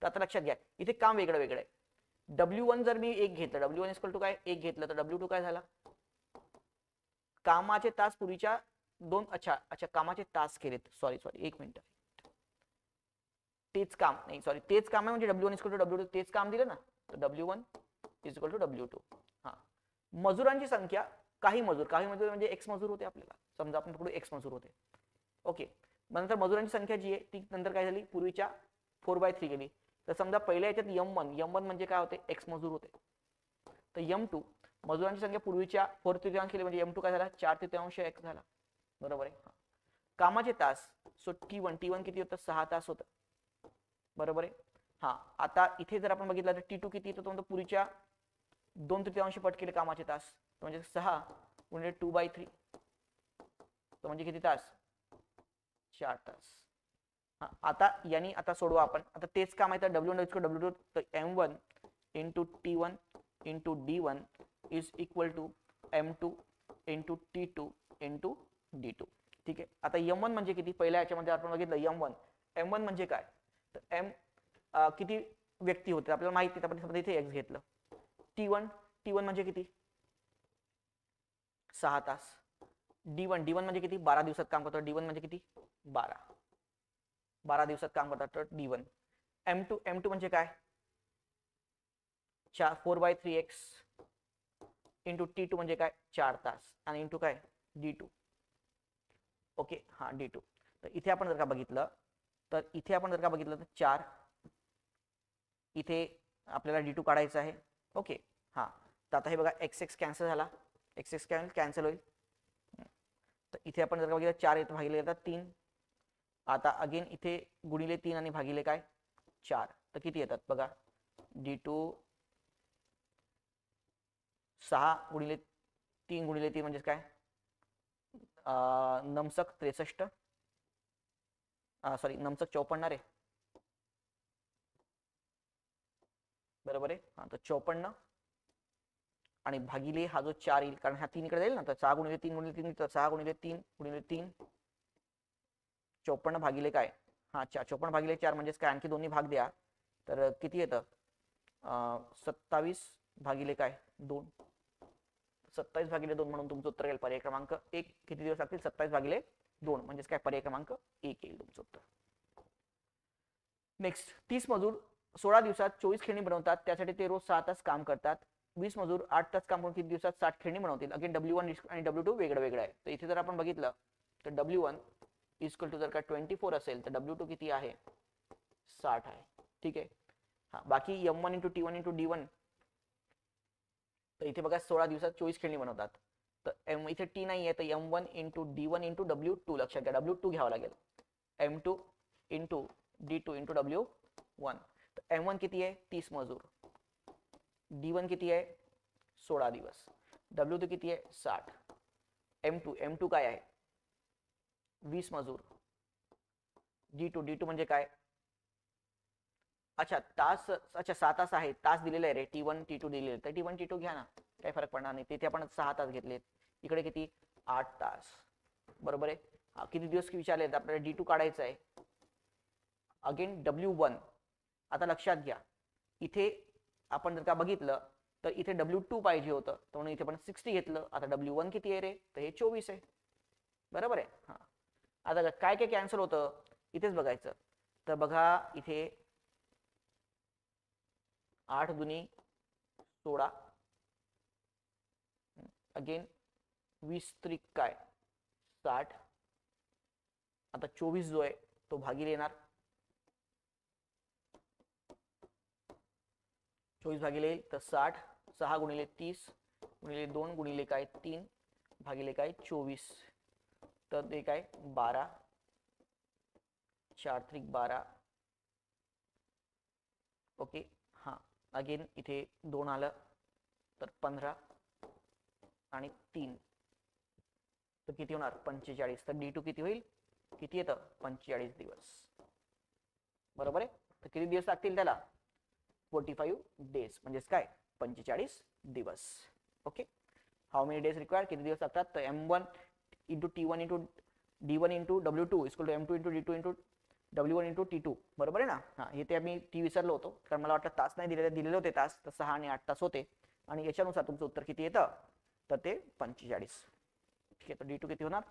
तर आता लक्षात घ्या इथे काम वेगळं वेगळं आहे. W1 जर मी एक घेतलं, W1 इक्वल टू काय एक घेतलं, तर W2 काय झाला, कामाचे तास पूर्वीच्या दोन, अच्छा अच्छा कामाचे तास केलेत, सॉरी सॉरी एक मिनिट, तेच काम नाही सॉरी तेच काम आहे म्हणजे W1 इक्वल टू W2 तेच काम दिलं ना, तर W1 इक्वल टू W2. हा, मजुरांची संख्या, काही मजूर म्हणजे एक्स मजूर होते आपल्याला, समजा आपण पकडू एक्स मजूर होते. ओके, नंतर मजुरांची संख्या जी आहे ती नंतर काय झाली, पूर्वीच्या 4/3 गेली. तर समजा पहिल्या याच्यात M1 म्हणजे काय होते, एक्स मजूर होते. तर M2 मजुरांची संख्या पूर्वीच्या 4/3 केली म्हणजे M2 काय झाला, 4/3 एक्स झाला. बरोबर आहे. कामाचे तास, सो T1 किती होतं, 6 तास होतं. बरोबर आहे. हा, आता इथे जर आपण बघितलं तर T2 किती येतो, तो पूर्वीच्या 2/3 पट केले कामाचे तास, म्हणजे 6 गुणिले 2/3, तो म्हणजे किती तास, 4 तास. हा, आता यांनी आता सोडवा आपण, आता तेच काम आहे तर W1 W2, तर M1 into T1 into D1 is equal to M2 into T2 into D2. ठीक आहे. आता M1 म्हणजे किती, पहिल्या याच्यामध्ये आपण बघितलं M1 म्हणजे काय, तर M किती व्यक्ती होते आपल्याला माहिती, आपण समजा इथे X घेतलं. T1 म्हणजे किती, 6 तास. D1 म्हणजे किती, 12 दिवसात काम करतो, D1 म्हणजे किती, 12 दिवसात काम करतात, तर D1. M2 म्हणजे काय, 4/3x इंटू T2 म्हणजे काय, 4 तास, आणि इंटू काय, D2. ओके, हा D2. तर इथे आपण जर का बघितलं तर 4, इथे आपल्याला D2 काढायचं आहे. ओके, हा, तर आता हे बघा x कॅन्सल झाला, x कॅन्सल होईल. तर इथे आपण जर का बघितलं 4 येतं भागिले येतात 3, आता अगेन इथे गुणिले 3 आणि भागिले काय, 4, तर किती येतात बघा, D2 6 गुणिले 3 गुणिले 3 म्हणजे काय, नमसक 63, सॉरी नमसक 54 रे, बरोबर आहे. हा, तर 54 आणि भागिले हा जो 4 येईल, कारण हा 3 इकडे जाईल ना, तर 6 गुणिले 3 गुणिले 3, तर 6 गुणिले 3 गुणिले 3, 54 भागिले काय, हा 54 भागिले 4 म्हणजेच काय, आणखी दोन्ही भाग द्या, तर किती येतं, 27 भागिले काय 2, 27 भागिले 2 म्हणून तुमचं उत्तर येईल पर्याय क्रमांक 1. किती दिवस लागतील, 27 भागिले 2 म्हणजेच काय, पर्याय क्रमांक 1 येईल तुमचं उत्तर. नेक्स्ट, 30 मजूर 16 दिवसात 24 खेळणी बनवतात, त्यासाठी ते रोज 6 तास काम करतात. 20 मजूर 8 तास काम करून किती दिवसात 60 खेळणी बनवतील. अगेन W1 आणि W2 वेगळं वेगळं आहे. तर इथे जर आपण बघितलं तर W1 इक्वल टू जर का 24 असेल तर W2 किती आहे, 60 आहे. ठीक आहे. हा, बाकी M1 into T1 into D1, तर इथे बघा 16 दिवसात 24 खेळणी बनवतात. तर इथे T नाही आहे, तर M1 into D1 into W2, लक्षात घ्या W2 घ्यावा लागेल. M2 into D2 into W1. तर M1 किती आहे, 30 मजूर. D1 किती आहे, 16 दिवस. W2 किती आहे, 60. M2 काय आहे, 20 मजूर. D2 म्हणजे काय, अच्छा तास, अच्छा 6 तास आहे, तास दिलेले आहे रे, T1 T2 दिलेले, तर T1 T2 घ्या ना, काही फरक पडणार नाही. तिथे आपण 6 तास घेतलेत, इकडे किती, 8 तास. बरोबर आहे. किती दिवस विचारले, आपल्याला D2 काढायचं आहे. अगेन W1, आता लक्षात घ्या इथे आपण जर का बघितलं तर इथे W2 पाहिजे होतं, तर म्हणून इथे पण 60 घेतलं. आता W1 किती आहे रे, तर हे 24 आहे. बरोबर आहे. हा, आता काय काय कॅन्सल होतं इथेच बघायचं. तर बघा इथे 8 दुनी 16, अगेन 20 त्रिक काय 60, आता 24 जो आहे तो भागिले येणार, 24 भागिले येईल तर 60, 6 गुणिले 30 गुणिले 2 गुणिले काय 3 भागिले काय 24, तर ते काय 12, 4 त्रिक 12. ओके. हा, अगेन इथे 2 आलं तर 15 आणि 3, तर किती होणार 45. तर D2 किती होईल, किती येतं 45 दिवस. बरोबर आहे. तर किती दिवस लागतील त्याला, 45 डेज, म्हणजेच काय 45 दिवस. Okay, how many days required, किती दिवस लागतात, तर m1 into t1 into d1 into w2 equal to m2 into d2 into w1 into t2. बरोबर आहे ना. हा, हे ते आम्ही टी विसरलो होतो कारण मला वाटलं तास नाही दिलेले होते तास, तर 6 आणि 8 तास होते आणि याच्यानुसार तुमचं उत्तर किती येतं, तर ते 45. ठीक आहे, तर d2 किती होणार,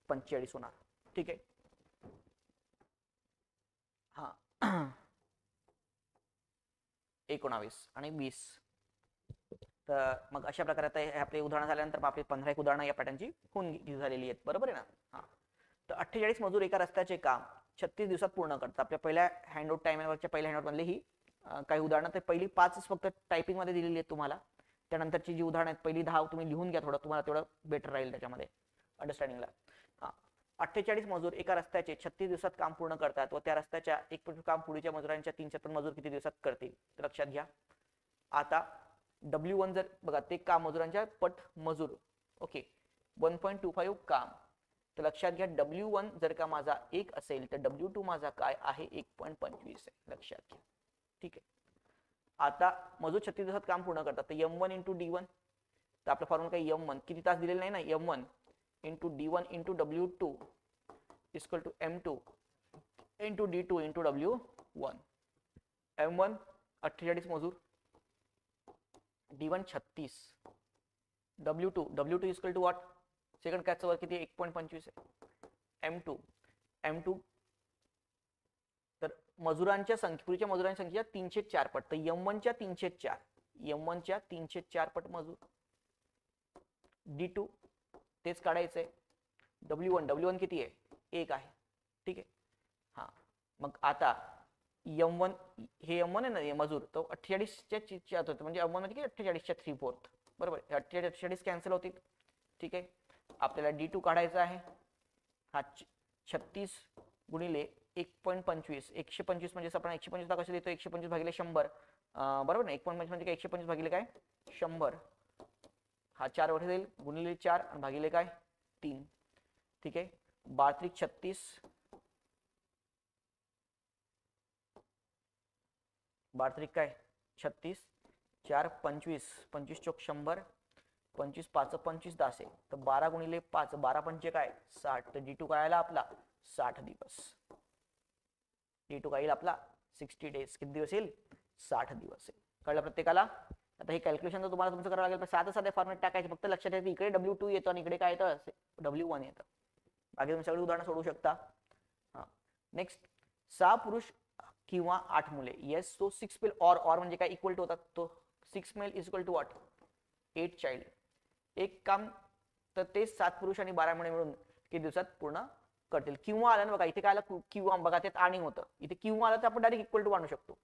45 होणार. ठीक आहे. हा 19 आणि 20. तर मग अशा प्रकारे आता हे आपले उदाहरण झाल्यानंतर आपली 15 एक उदाहरणं या पॅटर्नची होऊन झालेली आहेत. बरोबर आहे ना. हा, तर 48 मजूर एका रस्त्याचे काम 36 दिवसात पूर्ण करतात. आपल्या पहिल्या हँडआउट टाइमवरच्या पहिल्या हँडआउट मधले ही काही उदाहरणं, तर पहिली 5 फक्त टायपिंग मध्ये दिलेली आहेत तुम्हाला. त्यानंतरची जी उदाहरणं आहेत पहिली 10 तुम्ही लिहून घ्या, थोडं तुम्हाला तेवढं बेटर राहील त्याच्यामध्ये अंडरस्टँडिंगला. हा, 48 मजूर एका रस्त्याचे 36 दिवसात काम पूर्ण करतात व त्या रस्त्याच्या एक पट काम पुढीच्या मजुरांच्या 3 मजूर किती दिवसात करतील, तर लक्षात घ्या. आता W1 जर बघा ते काम मजुरांच्या पट मजूर. ओके, 1.25 काम, तर लक्षात घ्या W1 जर का माझा 1 असेल तर W2 माझा काय आहे 1.25 आहे, लक्षात घ्या. ठीक आहे. आता मजूर 36 दिवसात काम पूर्ण करतात, तर m1 इंटू d1, तर आपलं फॉर्म्युला काही m1 किती तास दिलेलं नाही ना, m1 into d1 into w2 equal to m2 into d2 into w1. m1 48 मजूर, d1 36, w2 equal to what, second कॅचचं वर किती 1.25 आहे, m2 तर मजुरांच्या संख्येच्या मजुरांच्या संख्येच्या 304 पट, तर m1च्या 304 पट मजूर, d2 तेच काढायचंय, w1 किती आहे 1 आहे. ठीक आहे. हा, मग आता m1 हे m1 आहे ना हे मजूर, तो 48च्या होतं म्हणजे m1 म्हणजे 48च्या 3/4. बरोबर, 48 कॅन्सल होतील. ठीक आहे. आपल्याला d2 काढायचा आहे. हा 36 गुणिले 1.25, 125 म्हणजे आपण 125 ला कसं देतो, 125 भागिले 100. बरोबर ना, 1.25 म्हणजे काय 125 भागिले काय 100. हा 4 वर जाईल, गुणिले 4 आणि भागिले काय 3. ठीक आहे. 12 36, 12 काय 36, 4 25, 25 चौक 100, 25 5 25 10 आहे, तर 12 गुणिले 5, 12 पंचे काय 60, तर d2 काय आला आपला 60 दिवस. d2 काय येईल आपला 60 डेज. किती दिवस येईल 60 दिवस येईल. कळलं प्रत्येकाला. आता हे कॅल्क्युलेशन तर तुम्हाला तुमचं करावं लागेल, पण साधे फॉर्मॅट टाकायचे, फक्त लक्षात ठेवा इकडे w2 येतो आणि इकडे काय येतं w1 येतं. बाकी तुम्ही सगळी उदाहरणं सोडू शकता. हा, नेक्स्ट 6 पुरुष किंवा 8 मुले. येस, तो 6 मेल और म्हणजे काय इक्वल टू होतात, तो 6 male is equal to what 8 child. एक काम तर ते 7 पुरुष आणि 12 मुले मिळून किती दिवसात पूर्ण करतील. किंवा आलं ना बघा, इथे काय आलं किंवा, बघा त्यात आणि होतं, इथे किंवा आलं तर आपण डायरेक्ट इक्वल टू आणू शकतो.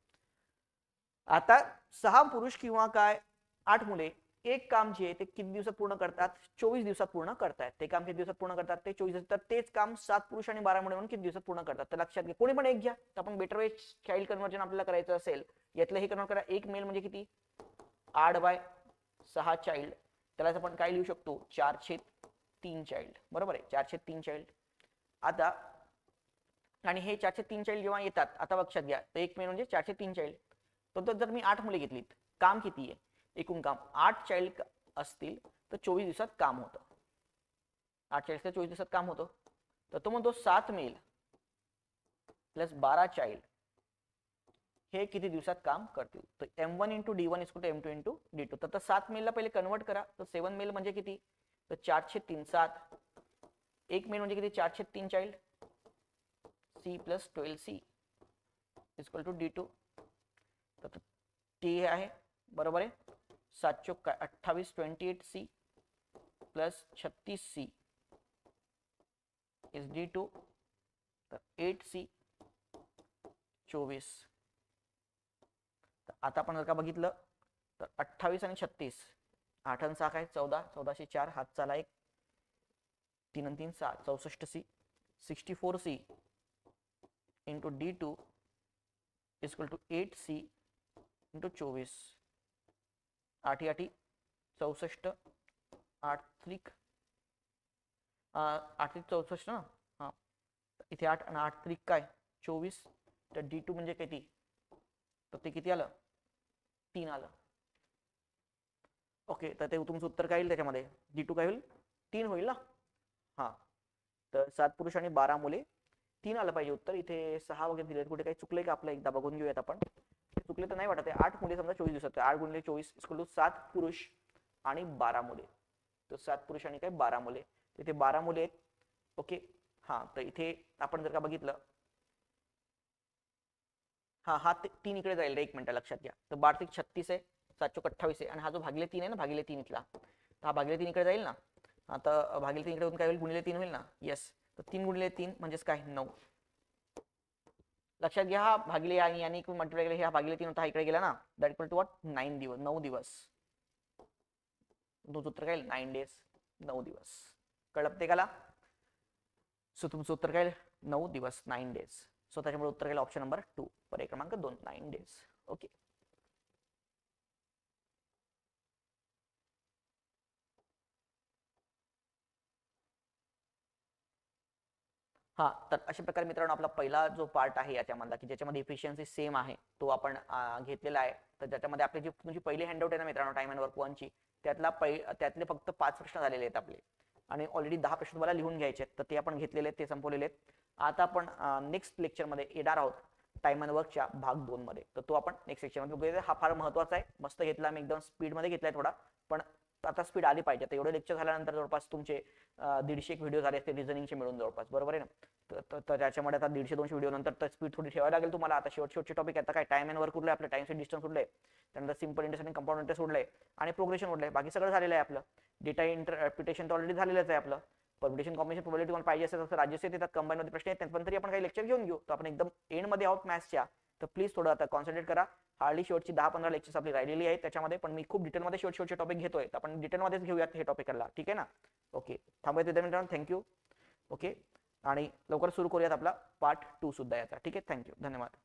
आता 6 पुरुष किंवा काय 8 मुले एक काम जे ते किती दिवसात पूर्ण करतात, 24 दिवसात पूर्ण करतात. ते काम किती दिवसात पूर्ण करतात, ते 24 दिवसात. तर तेच काम 7 पुरुष आणि 12 मुले म्हणून किती दिवसात पूर्ण करतात, तर लक्षात घ्या कोणी पण एक घ्या. तर आपण बेटर वे चाइल्ड कन्वर्जन आपल्याला करायचं असेल, यातलं हे कन्वर्ट करा. एक मेल म्हणजे किती 8/6 चाइल्ड, त्याला आपण काय लिहू शकतो 4/3 चाइल्ड. बरोबर आहे, 4/3 चाइल्ड. आता आणि हे 4/3 चाइल्ड जेव्हा येतात, आता लक्षात घ्या, तर एक मेल म्हणजे 4/3 चाइल्ड. तर जर मी 8 मुले घेतलीत, काम किती आहे एकूण काम 8 चाइल्ड असतील तर 24 दिवसात काम होतं. 8 चाइल्ड 24 दिवसात काम होतं. तर तो म्हणतो 7 मेल प्लस 12 चाइल्ड हे किती दिवसात काम करतील, तर m1 into d1 is equal to m2 into d2. तर 7 मेलला पहिले कन्वर्ट करा, तर 7 मेल म्हणजे किती, तर 4/3 7. एक मेल म्हणजे किती 4/3 child, c plus 12c is equal to d2. तर ते आहे. बरोबर आहे. 7 चौक काय 28, 28c plus 36c is d2. तर 8c 24. आता आपण जर का बघितलं तर 28 आणि 36, 8 आणि 6 काय 14, 14/4 हात चाला 1, 3 आणि 3 6, 64c, 64c into d2 is equal to 8c into 24. 8 8 64, 8 3 64 ना. हा, इथे 8 आणि 8 3 काय 24. तर d2 म्हणजे किती, तर ते किती आलं 3 आलं. ओके, तर ते तुमचं उत्तर काय येईल त्याच्यामध्ये? D2 काय होईल? 3 होईल ना. हा, तर 7 पुरुष आणि 12 मुले, 3 आलं पाहिजे उत्तर. इथे 6 वगैरे दिले, कुठे काही चुकलंय का आपलं? एकदा बघून घेऊयात आपण. चुकले तर नाही वाटत आहे. 8 मुले समजा 24 दिवसात, 8 गुणिले 24 इक्वल 7 पुरुष आणि 12 मुले. तर 7 पुरुष आणि काय 12 मुले, इथे 12 मुले आहेत. ओके, हा, तर इथे आपण जर का बघितलं, हा 3 इकडे जाईल रे, 1 मिनिट लक्षात घ्या. तर 12 36 आहे, 7 28 आहे, आणि हा जो भागिले 3 आहे ना, भागिले 3 इथला, हा भागिले 3 इकडे जाईल ना. आता भागिले 3 इकडे होऊन काय होईल? गुणिले 3 होईल ना. येस, तर 3 गुणिले 3 म्हणजेच काय? 9. लक्षात घ्या, हा भागिले आणि मल्टिप्लाय केले, हा भागिले 3 होता, हा इकडे गेला ना. That equal to what? 9 दिवस, 9 दिवस. तुमचं उत्तर काय? 9 डेज, 9 दिवस. कळलं प्रत्येकाला? सो तुमचं उत्तर काय? 9 दिवस, 9 डेज. सो त्याच्यामुळे उत्तर काय? ऑप्शन नंबर 2, पर्याय क्रमांक 2, 9 डेज. ओके. हा, तर अशा प्रकारे मित्रांनो आपला पहिला जो पार्ट आहे याच्यामधला, की ज्याच्यामध्ये इफिशियन्सी सेम आहे, तो आपण घेतलेला आहे. तर ज्याच्यामध्ये आपली जी तुमची पहिली हँडआउट आहे ना मित्रांनो, टाइम अँड वर्क 1 ची, त्यातले फक्त 5 प्रश्न झालेले आहेत आपले, आणि ऑलरेडी 10 प्रश्न तुम्हाला लिहून घ्यायचे आहेत. तर ते आपण घेतलेले आहेत, ते संपवलेले आहेत. आता आपण नेक्स्ट लेक्चरमध्ये येणार आहोत टाइम अँड वर्कच्या भाग 2 मध्ये. तर तो आपण नेक्स्ट लेक्चरमध्ये बघूया. हा फार महत्त्वाचा आहे. मस्त घेतला मी, एकदम स्पीडमध्ये घेतलाय थोडा, पण आता स्पीड आली पाहिजे. तर एवढे लेक्चर झाल्यानंतर जवळपास तुमचे 150 व्हिडिओ झाले असते रिझनिंगचे मिळून जवळपास, बरोबर आहे ना. तर त्याच्यामध्ये आता 150-200 व्हिडिओ नंतर तर स्पीड थोडी ठेवायला लागेल तुम्हाला. आता शेवटचे टॉपिक आता काय? टाइम अँड वर्क उरले आपलं, टाइम डिस्टन्स उरले, त्यानंतर सिंपल इंटरेस्ट आणि कंपाऊंड इंटरेस्ट उरले, आणि प्रोग्रेशन उरले. बाकी सगळं झालेलं आहे आपलं. डेटा इंटरप्रिटेशन तर ऑलरेडी झालेलंच आहे आपलं. परम्युटेशन कॉम्बिनेशन प्रोबॅबिलिटी तुम्हाला पाहिजे असेल तर राज्यसे येतात, कंबाईन मध्ये प्रश्न येतात, पण तरी आपण काही लेक्चर घेऊन घेऊ. तर आपण एकदम एंड मध्ये आहोत मॅथ्सच्या, तर प्लीज थोडं आता कॉन्सन्ट्रेट करा. हार्डली शेवटची 10-15 लेक्चर्स आपली राहिलेली आहेत त्याच्यामध्ये, पण मी खूप डिटेलमध्ये शेवटचे टॉपिक घेतोय, तर आपण डिटेलमध्येच घेऊयात हे टॉपिकला, ठीक आहे ना. ओके, थांबूयात इथे मित्रांनो, थँक्यू. ओके, आणि लवकर सुरू करूयात आपला पार्ट 2 सुद्धा याचा, ठीक आहे. थँक्यू, धन्यवाद.